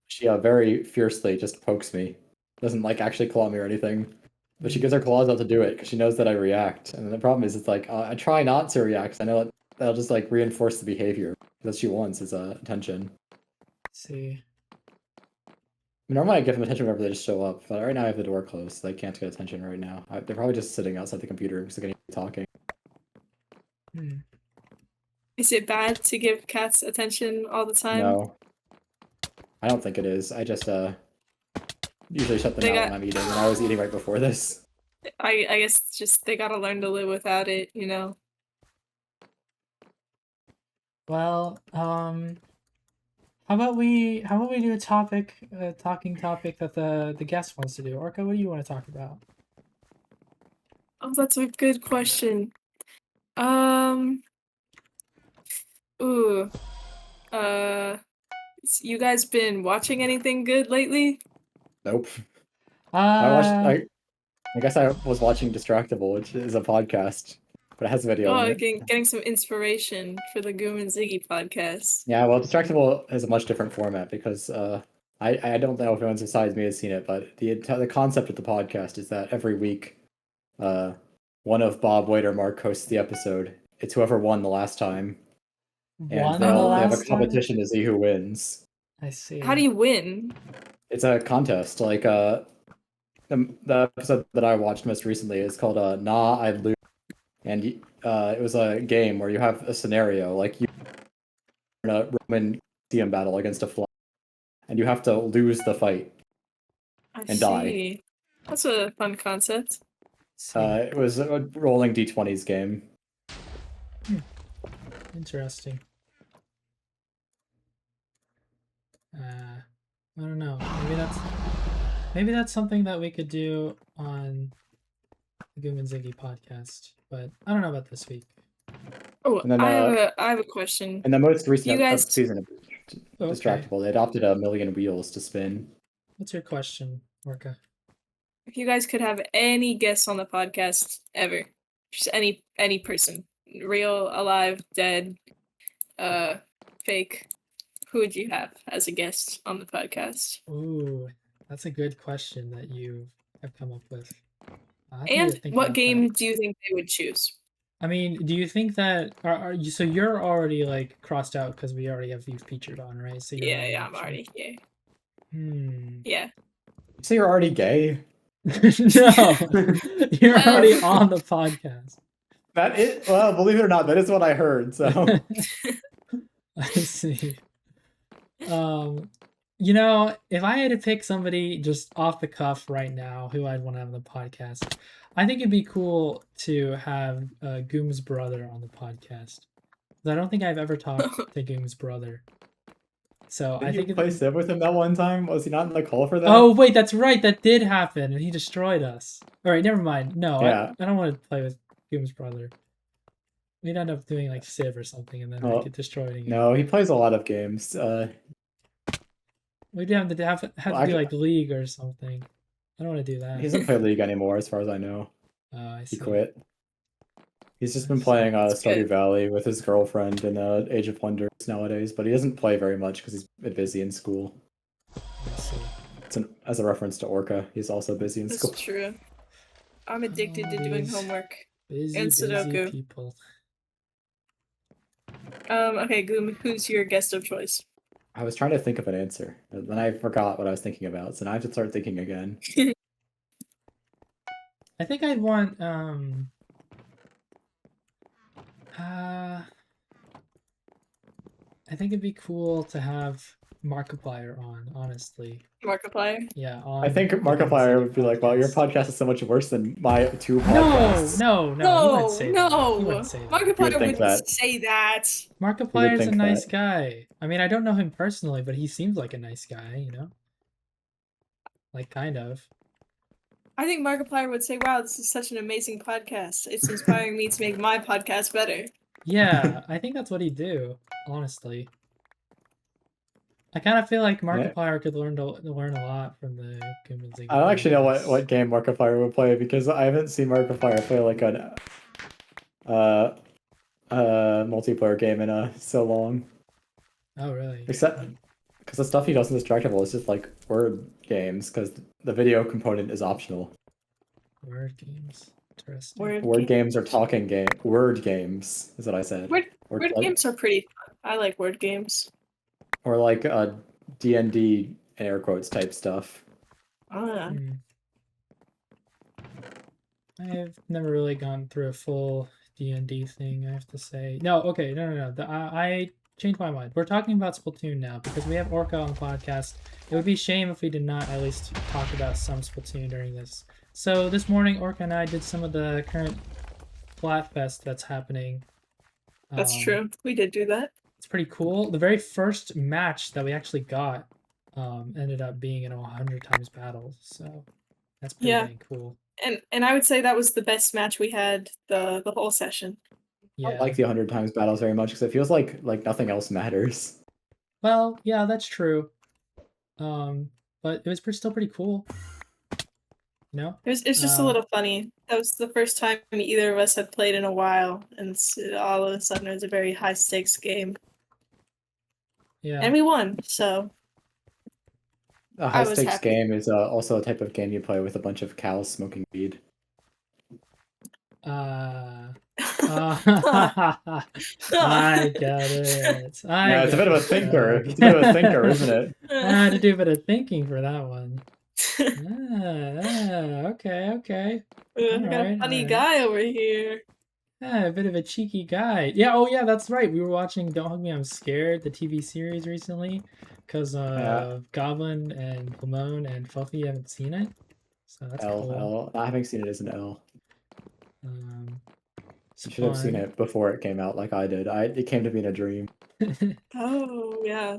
she very fiercely just pokes me. Doesn't like actually claw me or anything, but she Hmm. gets her claws out to do it because she knows that I react. And the problem is, it's like I try not to react 'cause I know that'll just like reinforce the behavior that she wants is attention. See. I mean, normally I give them attention whenever they just show up, but right now I have the door closed, so they can't get attention right now. They're probably just sitting outside the computer because they're going to be talking. Hmm. Is it bad to give cats attention all the time? No, I don't think it is. I just usually shut them They out got- when I'm eating, and I was eating right before this. I guess just they gotta learn to live without it, you know. Well, how about we do a talking topic that the guest wants to do? Orca, what do you want to talk about? Oh, that's a good question. Ooh. You guys been watching anything good lately? Nope. Uh, I guess I was watching Distractable, which is a podcast, but it has video Oh, in it. getting some inspiration for the Goomb and Ziggy podcast. Yeah, well, Distractable has a much different format because I don't know if anyone besides me has seen it, but the concept of the podcast is that every week, one of Bob, Wade, or Mark hosts the episode. It's whoever won the last time, and one they of the all they have a last time? competition to see who wins. I see. How do you win? It's a contest. Like the episode that I watched most recently is called "Nah, I Lose," and it was a game where you have a scenario like you in a Roman Colosseum battle against a fly, and you have to lose the fight. I And die. see. That's a fun concept. See. It was a rolling d20s game. Interesting. I don't know. Maybe that's something that we could do on the Goomb and Ziggy podcast, but I don't know about this week. Oh, And then, I have a question. In the most recent You guys- season of Distractable, they adopted 1,000,000 wheels to spin. What's your question, Orca? If you guys could have any guests on the podcast ever, just any person, real, alive, dead, fake, who would you have as a guest on the podcast? Ooh, that's a good question that you have come up with. I'll have to And think what about game that. do you think they would choose? I mean, do you think that are you so you're already like crossed out because we already have you featured on, right? So you're not an Yeah, I'm option. already yeah. Yeah. So you're already gay? No, you're Well- already on the podcast. Well, believe it or not, that is what I heard. So I see. You know, if I had to pick somebody just off the cuff right now who I'd want to have on the podcast, I think it'd be cool to have Goom's brother on the podcast. 'Cause I don't think I've ever talked to Goom's brother. So I did think you play Civ with him that one time? Was he not in the call for that? Oh wait, that's right. That did happen, and he destroyed us. All right, never mind. No, Yeah. I don't want to play with Goom's brother. We'd end up doing like Civ or something, and then Oh, I get destroying it. no, he plays a lot of games. We'd have to Well, do like League or something. I don't want to do that. he doesn't play League anymore, as far as I know. I He see. quit. He's just I been see. playing That's Stardew good. Valley with his girlfriend in Age of Wonders nowadays, but he doesn't play very much because he's busy in school. I see. As a reference to Orca, he's also busy in That's school. true. I'm addicted to doing These homework. Busy, And busy Sudoku. people. Okay, Goom, who's your guest of choice? I was trying to think of an answer, but then I forgot what I was thinking about, so now I have to start thinking again. I think I'd want I think it'd be cool to have Markiplier on, honestly. Markiplier? Yeah, I think Markiplier would be like, "Well, your podcast is so much worse than my two podcasts." No, he wouldn't say that. No, He wouldn't say that. Markiplier think wouldn't that. say that. Markiplier's a think nice that. guy. I mean, I don't know him personally, but he seems like a nice guy, you know? Like, kind of. I think Markiplier would say, "Wow, this is such an amazing podcast. It's inspiring me to make my podcast better." Yeah, I think that's what he'd do, honestly. I kind of feel like Markiplier could learn a lot from the Goomb and Ziggy I don't actually know podcast. what game Markiplier would play because I haven't seen Markiplier play like an multiplayer game in so long. Oh, really? Except because the stuff he does in Distractable is just like word games because the video component is optional. Word games. Interesting. Word games are talking game. Word games is what I said. Word Or games are pretty fun. I like word games. Or like D&D air quotes type stuff. Ah. I've never really gone through a full D&D thing I have to say. No, okay, no. I changed my mind. We're talking about Splatoon now because we have Orca on the podcast. It would be a shame if we did not at least talk about some Splatoon during this. So this morning, Orca and I did some of the current Splatfest that's happening. That's true. We did do that. It's pretty cool. The very first match that we actually got ended up being in a 100 times battle, so that's pretty dang cool. And I would say that was the best match we had the whole session. I don't like the 100 times battles very much because it feels like nothing else matters. Well, yeah, that's true. But it was still pretty cool. You know? It's just a little funny. That was the first time either of us had played in a while, and all of a sudden it was a very high stakes game. Yeah. And we won, so. A high stakes game is also a type of game you play with a bunch of cows smoking weed. I get it. Yeah, it's a bit of a thinker. It's a bit of a thinker, isn't it? I had to do a bit of thinking for that one. Okay. We got a funny guy over here. A bit of a cheeky guy. Yeah, oh yeah, that's right. We were watching Don't Hug Me, I'm Scared, the TV series recently, because Goblin and Lamone and Fluffy haven't seen it. So that's cool. Not having seen it is an L. You should have seen it before it came out like I did. It came to me in a dream. Oh, yeah.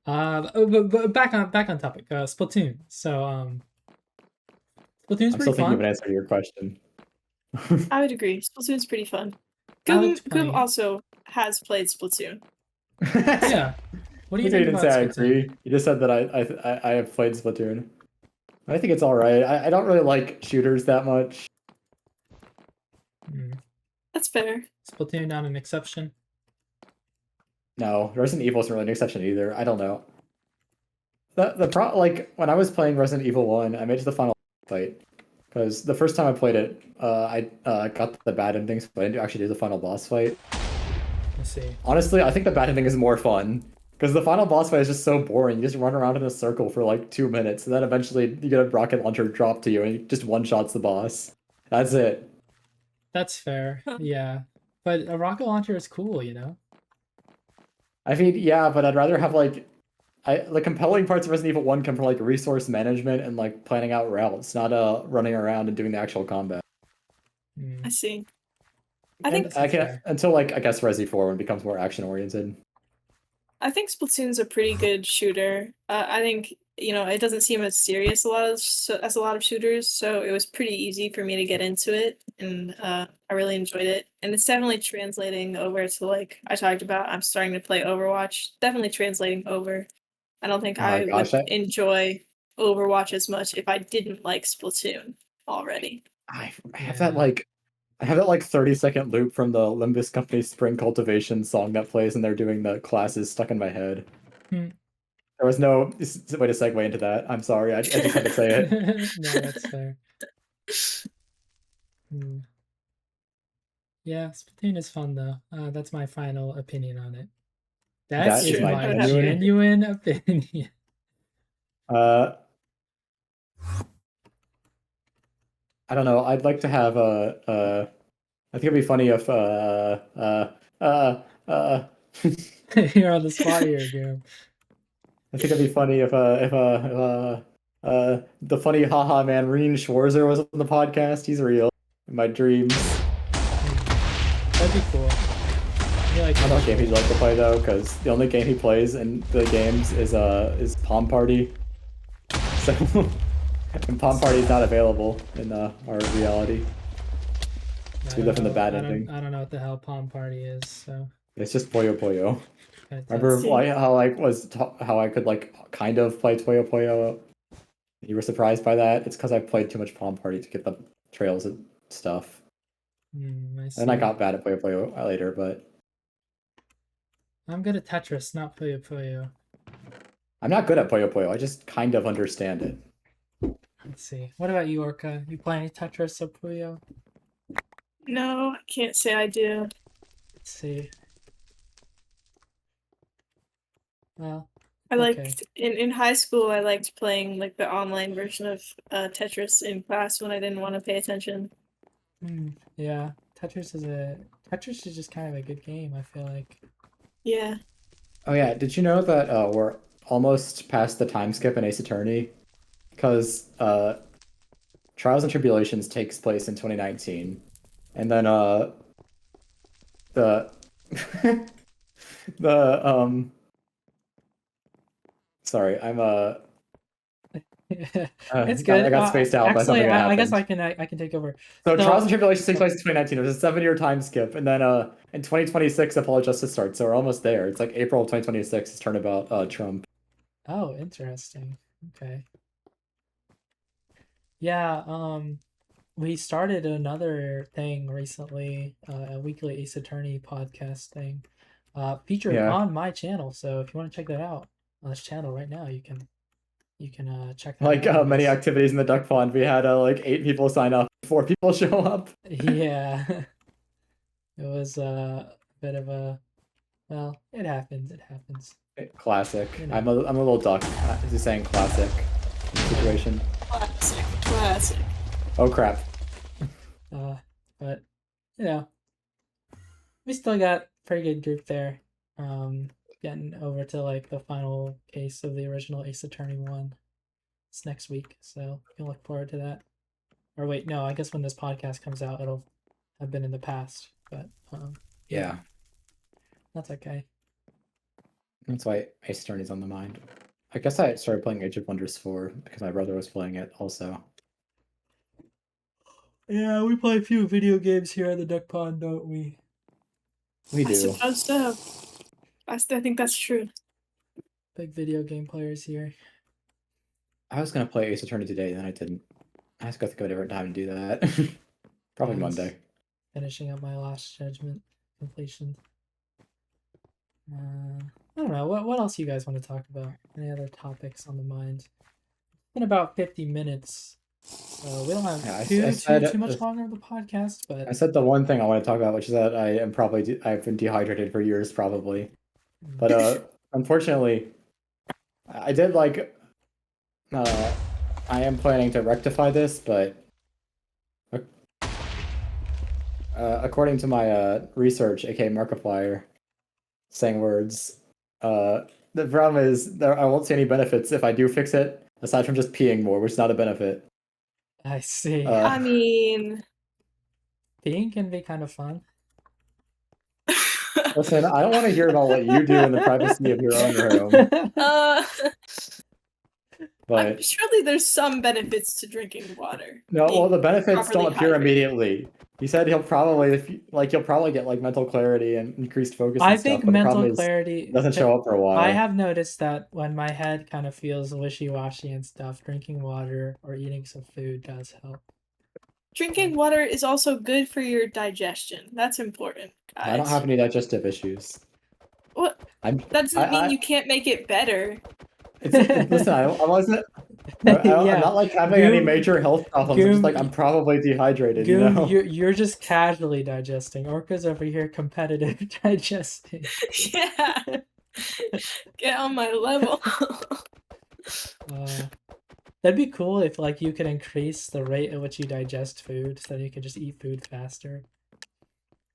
But back on topic. Splatoon. So Splatoon's pretty fun. I'm still thinking of an answer to your question. I would agree. Splatoon's pretty fun. Goomb also has played Splatoon. Yeah. What do you think about say Splatoon? I agree. You just said that I have played Splatoon. I think it's all right. I don't really like shooters that much. That's fair. Splatoon not an exception. No, Resident Evil isn't really an exception either. I don't know. Like when I was playing Resident Evil 1, I made it to the final fight. Because the first time I played it, I got the bad endings, but I didn't actually do the final boss fight. Let's see. Honestly, I think the bad ending is more fun. Because the final boss fight is just so boring. You just run around in a circle for like 2 minutes, and then eventually you get a rocket launcher dropped to you, and you just one-shots the boss. That's it. That's fair. Yeah. But a rocket launcher is cool, you know? I mean, yeah, but I'd rather have the compelling parts of Resident Evil 1 come from like resource management and like planning out routes, not running around and doing the actual combat. I see. Until like I guess Resi 4 when it becomes more action oriented. I think Splatoon's a pretty good shooter. I think it doesn't seem as serious as a lot of shooters, so it was pretty easy for me to get into it, and I really enjoyed it. And it's definitely translating over to like I talked about. I'm starting to play Overwatch. Definitely translating over. I don't think I would enjoy Overwatch as much if I didn't like Splatoon already. I have that like 30-second loop from the Limbus Company Spring Cultivation song that plays and they're doing the classes stuck in my head. There was no way to segue into that. I'm sorry. I just had to say it. No, that's fair. Yeah, Splatoon is fun though. That's my final opinion on it. That is my genuine opinion. I don't know. I'd like to have I think it'd be funny if You're on the spot here, Goomb. I think it'd be funny if the funny haha man Reen Schwarzer was on the podcast. He's real in my dreams. That'd be cool. I don't know what game he'd like to play though, because the only game he plays in the games is Palm Party. So and Palm Party is not available in our reality. We live in the bad ending. I don't know what the hell Palm Party is, so it's just Puyo Puyo. Remember how I could like kind of play Puyo Puyo? You were surprised by that? It's because I played too much Palm Party to get the trails and stuff. And I got bad at Puyo Puyo later, but I'm good at Tetris, not Puyo Puyo. I'm not good at Puyo Puyo. I just kind of understand it. Let's see. What about you, Orca? You play any Tetris or Puyo? No, I can't say I do. Let's see. Well, I liked in high school. I liked playing like the online version of Tetris in class when I didn't want to pay attention. Yeah, Tetris is just kind of a good game, I feel like. Yeah. Oh yeah, did you know that we're almost past the time skip in Ace Attorney? Because Trials and Tribulations takes place in 2019, and then the the sorry, I'm It's good. I got spaced out by Actually, something that I guess happened. I can take over. So So Trials and Tribulations takes place in 2019. It was a 7-year time skip, and then in 2026 Apollo Justice starts. So we're almost there. It's like April of 2026 is turnabout Trump. oh, interesting. Okay. Yeah, we started another thing recently, a weekly Ace Attorney podcast thing, featured Yeah. on my channel. So if you want to check that out on this channel right now, you can check that Like out. many activities in the duck pond, we had like 8 people sign up, 4 people show up. Yeah, it was a bit of a, well, it happens. It happens. Classic. You know. I'm a little duck. Is he saying classic situation? Classic. Oh crap. But you know, we still got pretty good group there. Getting over to like the final case of the original Ace Attorney 1. It's next week, so you can look forward to that. Or wait, no, I guess when this podcast comes out, it'll have been in the past. But Yeah. that's okay. That's why Ace Attorney's on the mind. I guess I started playing Age of Wonders 4 because my brother was playing it also. Yeah, we play a few video games here at the Duck Pond, don't we? We do. I suppose so. I think that's true. Big video game players here. I was gonna play Ace Attorney today, and then I didn't. I just got to go a different time to do that. Probably Mine's Monday. Finishing up my Last Judgment completion. I don't know. What else you guys want to talk about? Any other topics on the mind? It's been about 50 minutes. So we don't have too much longer of the podcast, but I said the one thing I want to talk about, which is that I've been dehydrated for years probably. But unfortunately, I did like I am planning to rectify this, but according to my research, aka Markiplier, saying words, the problem is I won't see any benefits if I do fix it, aside from just peeing more, which is not a benefit. I see. I mean, peeing can be kind of fun. Listen, I don't want to hear about what you do in the privacy of your own room. But surely there's some benefits to drinking water. No, well, the benefits don't appear hydrated. immediately. He said he'll probably, you'll probably get like mental clarity and increased focus. I and think stuff, but mental clarity doesn't show up for a while. I have noticed that when my head kind of feels wishy-washy and stuff, drinking water or eating some food does help. Drinking water is also good for your digestion. That's important, guys. I don't have any digestive issues. What? That doesn't mean you can't make it better. Listen, I wasn't. I'm not like having any major health problems. I'm just like I'm probably dehydrated. Goomb, you know, you're just casually digesting. Orca's over here competitive digesting. Yeah, get on my level. That'd be cool if like you could increase the rate at which you digest food, so that you could just eat food faster.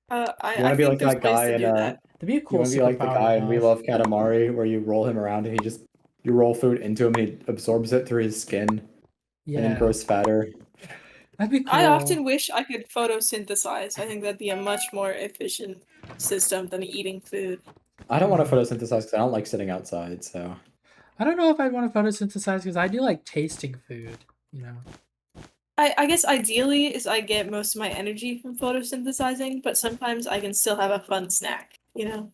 I want to be like that guy in that'd be a cool. You want to be like the guy in We Love Katamari, where you roll him around and you roll food into him and he absorbs it through his skin, and then grows fatter. That'd be cool. I often wish I could photosynthesize. I think that'd be a much more efficient system than eating food. I don't want to photosynthesize because I don't like sitting outside, so. I don't know if I'd want to photosynthesize because I do like tasting food, you know. I guess ideally is I get most of my energy from photosynthesizing, but sometimes I can still have a fun snack, you know?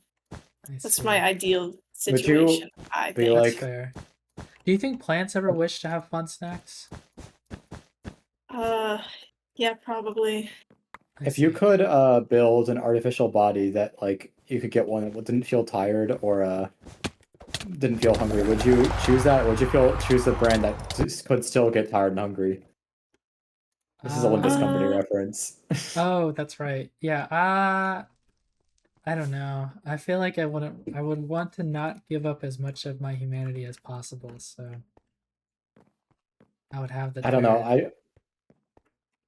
That's my ideal situation. I think. That's fair. Do you think plants ever wish to have fun snacks? Yeah, probably. If you could build an artificial body that like you could get one that didn't feel tired or didn't feel hungry, would you choose that? Or would you choose a brand that could still get tired and hungry? This is a Olympus Company reference. Oh, that's right. Yeah. I don't know. I feel like I would want to not give up as much of my humanity as possible, so I would have the. I don't know.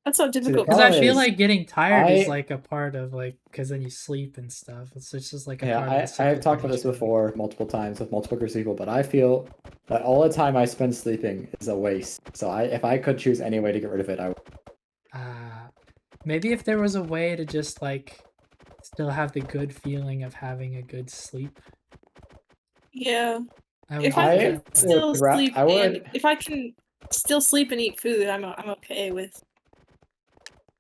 That's so difficult. Because I problem feel is, like getting tired is I- like a part of like, because then you sleep and stuff. It's just like a Yeah, part of the I've cyclical talked about this nature of it. before multiple times with multiple groups of people, but I feel that all the time I spend sleeping is a waste. So if I could choose any way to get rid of it, I would. Maybe if there was a way to just like still have the good feeling of having a good sleep. Yeah. I would If do I that, can but- still sleep I would- and if I can still sleep and eat food, I'm okay with.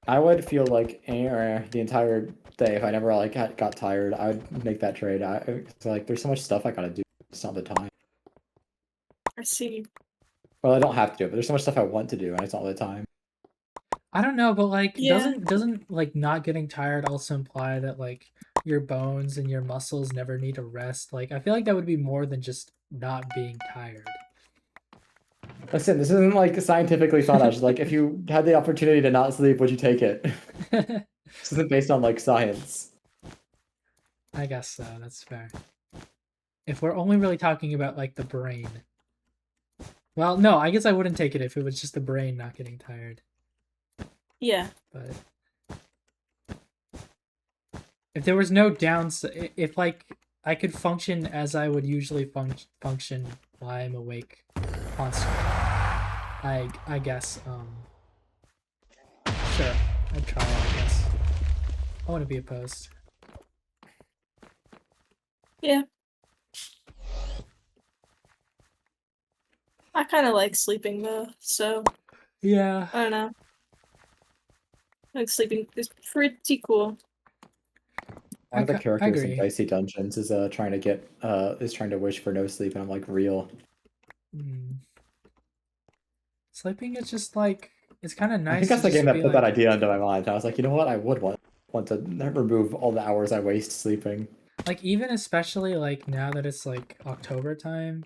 I would feel like the entire day if I never like got tired, I would make that trade. It's like there's so much stuff I gotta do. It's not the time. I see. Well, I don't have to do it, but there's so much stuff I want to do, and it's not all the time. I don't know, but like Yeah. doesn't like not getting tired also imply that like your bones and your muscles never need a rest? Like I feel like that would be more than just not being tired. Listen, this isn't like scientifically thought out. Just like if you had the opportunity to not sleep, would you take it? This isn't based on like science. I guess so, that's fair. If we're only really talking about like the brain. Well, no, I guess I wouldn't take it if it was just the brain not getting tired. Yeah. But if there was no downside, if like I could function as I would usually function while I'm awake constantly, I guess sure, I'd try it, I guess. I wouldn't be opposed. Yeah. I kind of like sleeping though, so Yeah. I don't know. Like sleeping is pretty cool. One of the I characters in agree. Dicey Dungeons is trying to wish for no sleep, and I'm like, real. Sleeping is just like, it's kind of nice. I think that's to the game just that be put that like- idea into my mind. I was like, you know what? I would want to remove all the hours I waste sleeping. Like even especially like now that it's like October time,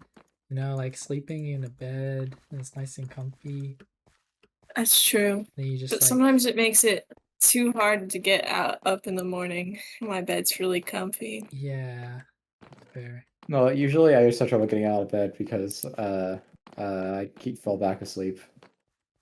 you know, like sleeping in a bed and it's nice and comfy. That's true. Then you just But like, sometimes it makes it too hard to get up in the morning. My bed's really comfy. yeah, fair. No, usually I just have trouble getting out of bed because I fall back asleep.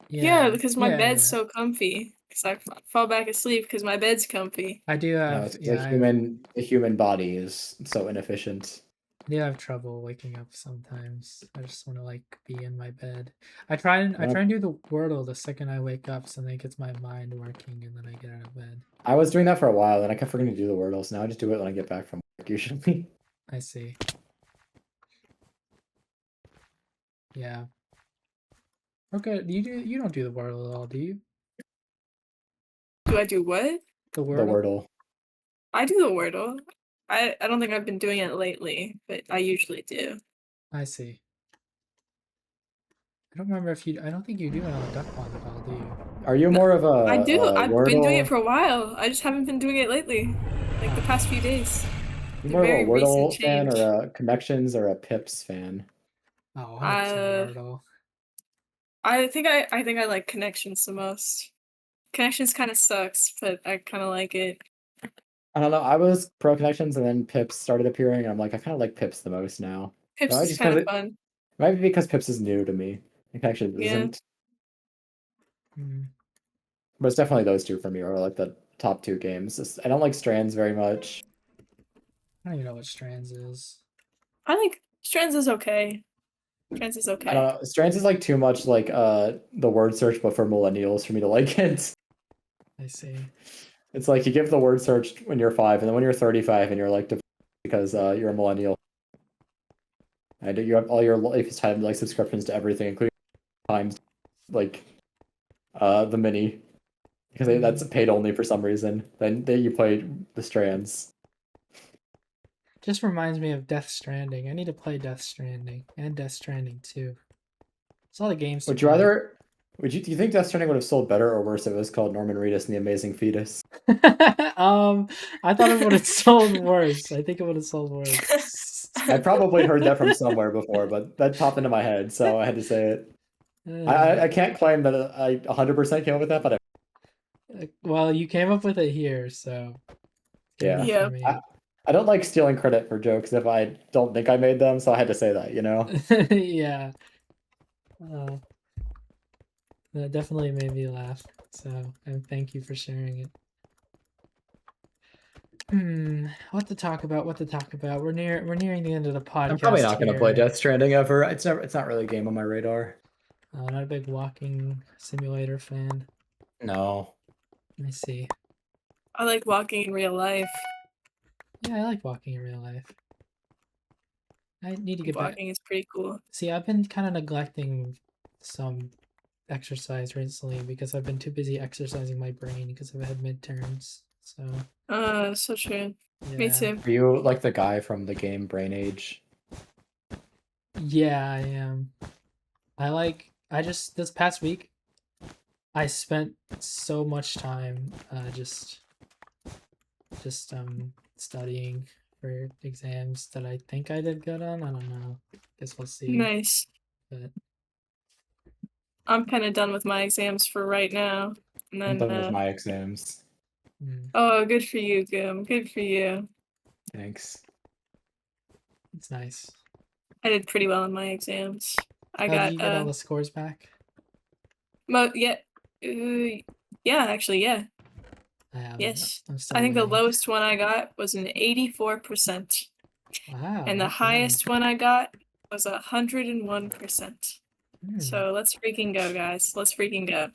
Yeah, because my yeah, bed's yeah. so comfy. Because I fall back asleep because my bed's comfy. I do No, have it's yeah, the human body is so inefficient. I do have trouble waking up sometimes. I just want to like be in my bed. I try and do the Wordle the second I wake up, so then it gets my mind working, and then I get out of bed. I was doing that for a while, and I kept forgetting to do the Wordle, so now I just do it when I get back from work usually. I see. Yeah. Okay, you don't do the Wordle at all, do you? Do I do what? The The Wordle? Wordle. I do the Wordle. I don't think I've been doing it lately, but I usually do. I see. I don't remember if you. I don't think you do it on the duck pond at all, do you? Are you more of a I do. I've been doing it Wordle? for a while. I just haven't been doing it lately. Like the past few days. You The more of a very recent Wordle fan change. or a Connections or a Pips fan? Oh, 100% Wordle. I think I like Connections the most. Connections kind of sucks, but I kind of like it. I don't know. I was pro Connections, and then Pips started appearing, and I'm like, I kind of like Pips the most now. Pips No, is just kind 'cause of fun. Maybe because Pips is new to me. And Connections Yeah. isn't. Mm. But it's definitely those two for me are like the top two games. I don't like Strands very much. I don't even know what Strands is. I think Strands is okay. Strands is I don't okay. know. Strands is like too much like the word search, but for millennials for me to like it. I see. It's like you give the word search when you're 5, and then when you're 35 and you're like because you're a millennial. And you have all your lifetime like subscriptions to everything, including times like the mini. Because that's paid only for some reason. Then you play the Strands. Just reminds me of Death Stranding. I need to play Death Stranding and Death Stranding 2. It's a lot of games. Would you rather? Do you think Death Stranding would have sold better or worse if it was called Norman Reedus and the Amazing Fetus? I thought it would have sold worse. I think it would have sold worse. I probably heard that from somewhere before, but that popped into my head, so I had to say it. I can't claim that I 100% came up with that, but well, you came up with it here, so yeah. Yeah. I don't like stealing credit for jokes if I don't think I made them, so I had to say that, you know? Yeah. That definitely made me laugh. So, and thank you for sharing it. What to talk about? We're nearing the end of the podcast. I'm probably not going to play here. Death Stranding ever. It's not really a game on my radar. Not a big walking simulator fan. No. Let me see. I like walking in real life. Yeah, I like walking in real life. I need to get back. Walking is pretty cool. See, I've been kind of neglecting some exercise recently because I've been too busy exercising my brain because I've had midterms. So. So true. Yeah. Me too. Are you like the guy from the game Brain Age? Yeah, I am. This past week, I spent so much time just studying for exams that I think I did good on. I don't know. Guess we'll see. Nice. But I'm kind of done with my exams for right now. And I'm then, done with my exams. Oh, good for you, Goomb. Good for you. Thanks. It's nice. I did pretty well in my exams. Did you get all the scores back? Yeah. Actually, yeah. Yes. I think the lowest one I got was an 84%. Wow. And the highest one I got was 101%. So let's freaking go, guys. Let's freaking go.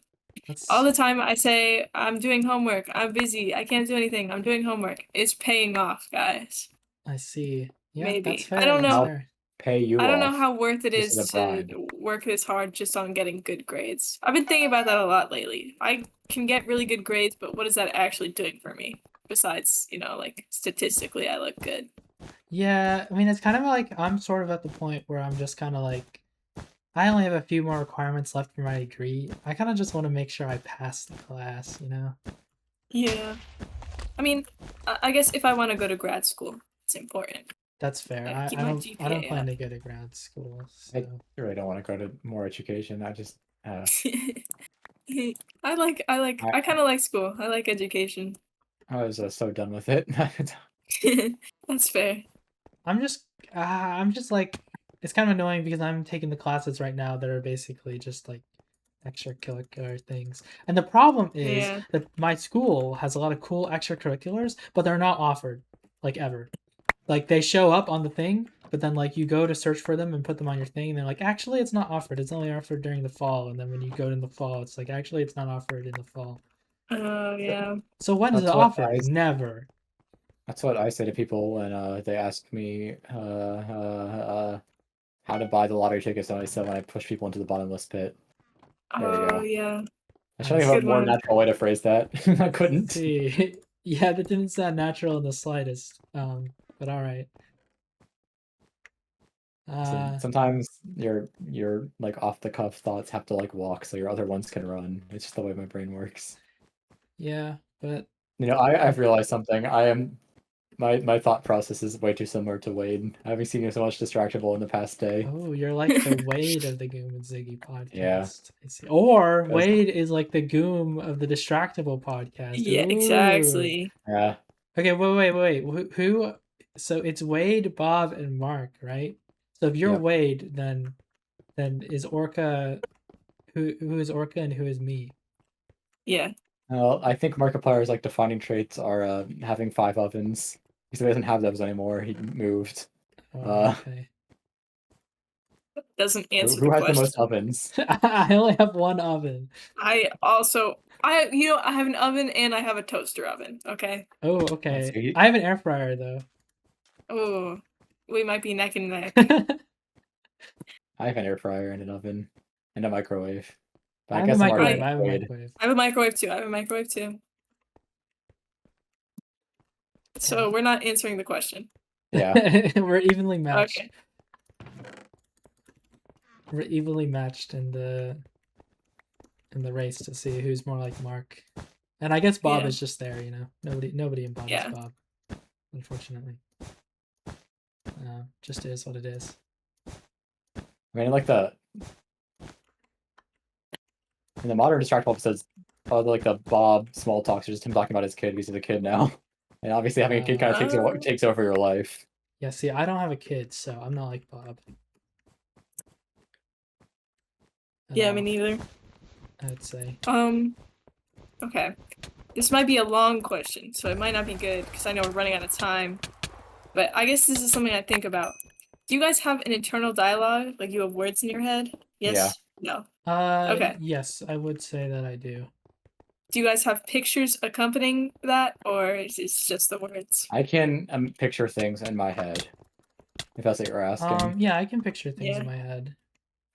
All the time I say, I'm doing homework. I'm busy. I can't do anything. I'm doing homework. It's paying off, guys. I see. Yeah, maybe. That's fair. I don't know. Pay you I don't know off. how worth it This is is a to bribe. work this hard just on getting good grades. I've been thinking about that a lot lately. I can get really good grades, but what is that actually doing for me? Besides, like statistically, I look good. Yeah, I mean, it's kind of like I'm sort of at the point where I'm just kind of like, I only have a few more requirements left for my degree. I kind of just want to make sure I pass the class, Yeah. I mean, I guess if I want to go to grad school, it's important. That's fair. I don't plan to go to grad school. So. I really don't want to go to more education. I just. I kind of like school. I like education. I was so done with it. That's fair. I'm just like, it's kind of annoying because I'm taking the classes right now that are basically just like extracurricular things. And the problem is that my school has a lot of cool extracurriculars, but they're not offered like ever. Like they show up on the thing, but then like you go to search for them and put them on your thing, and they're like, actually, it's not offered. It's only offered during the fall. And then when you go in the fall, it's like, actually, it's not offered in the fall. Oh yeah. So when is it offered? Never. That's what I say to people when they ask me how to buy the lottery tickets, and I said when I push people into the bottomless pit. There we go. Yeah. I should have a more natural way to phrase that. I couldn't. See. Yeah, that didn't sound natural in the slightest. But all right. Sometimes your like off the cuff thoughts have to like walk so your other ones can run. It's just the way my brain works. Yeah, but I've realized something. My thought process is way too similar to Wade. Having seen you so much distractible in the past day. Oh, you're like the Wade of the Goomb and Ziggy podcast. Yeah. I see. Or Wade is like the Goomb of the Distractible podcast. Yeah, exactly. Yeah. Okay, wait. Who? So it's Wade, Bob, and Mark, right? So if you're Wade, then is Orca? Who is Orca and who is me? Yeah. Well, I think Markiplier's like defining traits are having 5 ovens. Because he doesn't have those anymore. He moved. Okay. Doesn't answer who the has question. the most ovens? I only have one oven. I have an oven and I have a toaster oven. Okay. Oh, okay. I have an air fryer though. Oh, we might be neck and neck. I have an air fryer and an oven and a microwave. But I have a microwave. I have a microwave too. So we're not answering the question. Yeah. We're evenly matched. Okay. We're evenly matched in the race to see who's more like Mark. And I guess Bob is just there, Nobody embodies Bob, unfortunately. Just is what it is. I mean, like in the modern Distractable episodes, like the Bob small talks are just him talking about his kid because he's a kid now. And obviously having a kid kind of takes over your life. Yeah, see, I don't have a kid, so I'm not like Bob. Yeah, me neither. I would say. Okay. This might be a long question, so it might not be good because I know we're running out of time. But I guess this is something I think about. Do you guys have an internal dialogue? Like you have words in your head? Yes? No. Okay. Yes, I would say that I do. Do you guys have pictures accompanying that, or is it just the words? I can picture things in my head, if that's what you're asking. Yeah, I can picture things Yeah. in my head.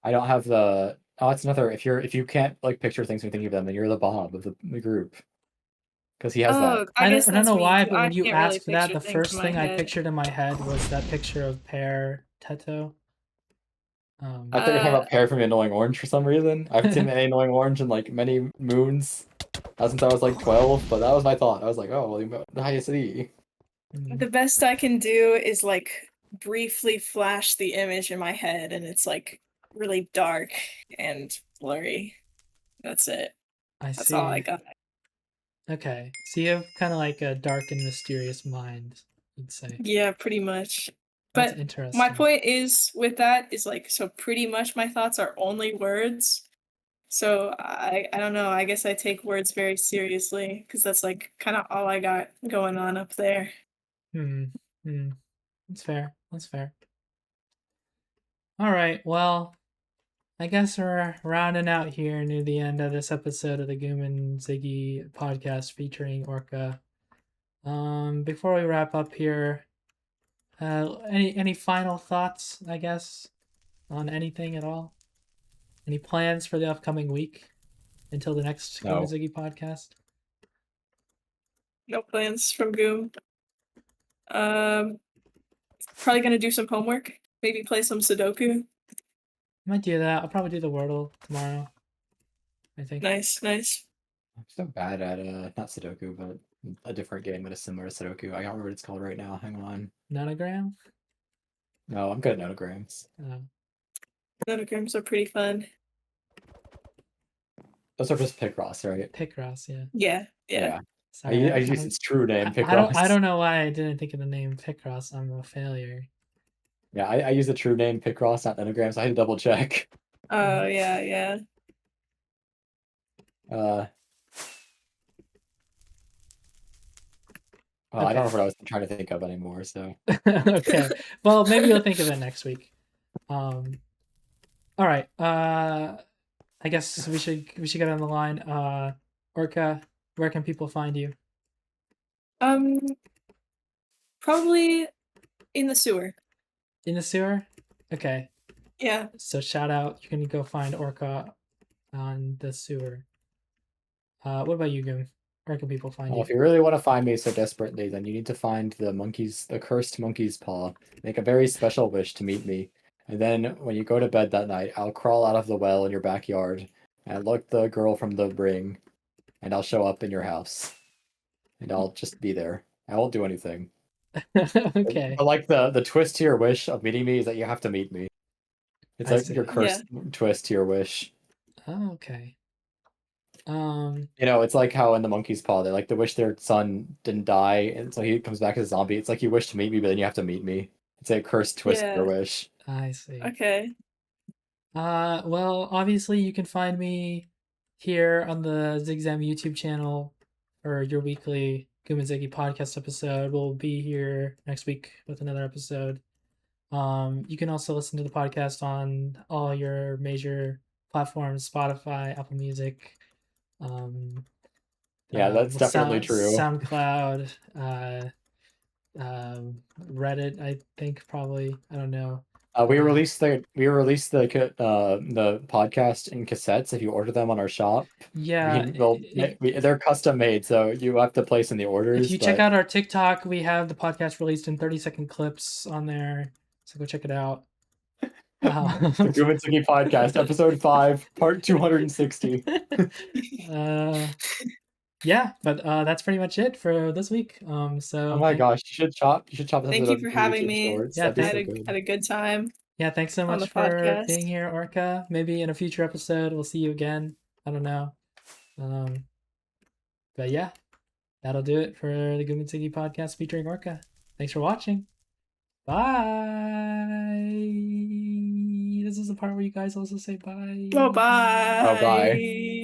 I don't have the. Oh, it's another. If you can't like picture things when you think of them, then you're the Bob of the group, because he has that. Oh, I guess don't that's know me, why, 'cause but I when you can't really asked that, picture the things first in my thing I head. pictured in my head was that picture of Pear Teto. I thought you were talking about Pear from Annoying Orange for some reason. I haven't seen any Annoying Orange in like many moons, since I was like 12. But that was my thought. I was like, oh, well, the highest E. The best I can do is like briefly flash the image in my head, and it's like really dark and blurry. That's it. I That's see. all I got. Okay, so you have kind of like a dark and mysterious mind, you'd say. Yeah, pretty much. That's But interesting. my point is with that is like, so pretty much my thoughts are only words. So I don't know. I guess I take words very seriously because that's like kind of all I got going on up there. That's fair. That's fair. All right. Well, I guess we're rounding out here near the end of this episode of the Goomb and Ziggy podcast featuring Orca. Before we wrap up here, any final thoughts? I guess on anything at all. Any plans for the upcoming week until the next Goomb and Ziggy podcast? No plans from Goom. Probably gonna do some homework. Maybe play some Sudoku. Might do that. I'll probably do the Wordle tomorrow, I think. Nice. I'm so bad at not Sudoku, but a different game that is similar to Sudoku. I can't remember what it's called right now. Hang on. Nonogram? No, I'm good at nonograms. Nonograms are pretty fun. Those are just Picross, right? Picross, yeah. Yeah. Sorry, I use its true name, Picross. I don't know why I didn't think of the name Picross. I'm a failure. Yeah, I use the true name Picross, not nonograms. I had to double check. Oh, yeah. Well, I don't know what I was trying to think of anymore, so. Okay. Well, maybe you'll think of it next week. All right. I guess we should get on the line. Orca, where can people find you? Probably in the sewer. In the sewer? Okay. Yeah. So shout out. You can go find Orca on the sewer. What about you, Goom? Where can people find you? If you really want to find me so desperately, then you need to find the cursed monkey's paw. Make a very special wish to meet me. And then when you go to bed that night, I'll crawl out of the well in your backyard and look the girl from the ring, and I'll show up in your house. And I'll just be there. I won't do anything. Okay. But like the twist to your wish of meeting me is that you have to meet me. It's like your cursed twist to your wish. Oh, okay. It's like how in the monkey's paw they wish their son didn't die, and so he comes back as a zombie. It's like you wish to meet me, but then you have to meet me. It's a cursed twist to your wish. I see. Okay. Well, obviously you can find me here on the Zigzam YouTube channel for your weekly Goomb and Ziggy podcast episode. We'll be here next week with another episode. You can also listen to the podcast on all your major platforms: Spotify, Apple Music. Yeah, that's definitely true. SoundCloud, Reddit, I think probably. I don't know. We released the podcast in cassettes if you order them on our shop. Yeah, they're custom made, so you have to place in the orders. If you check out our TikTok, we have the podcast released in 30-second clips on there, so go check it out. The Goomb and Ziggy Podcast, episode 5, part 260. Yeah, but that's pretty much it for this week. So oh my gosh, you should chop this Thank you for having me. Shorts. Yeah, I had a good time. Yeah, thanks so much for being here, Orca. Maybe in a future episode we'll see you again. I don't know. But yeah, that'll do it for the Goomb and Ziggy Podcast featuring Orca. Thanks for watching. Bye. This is the part where you guys also say bye. Bye. Oh, bye.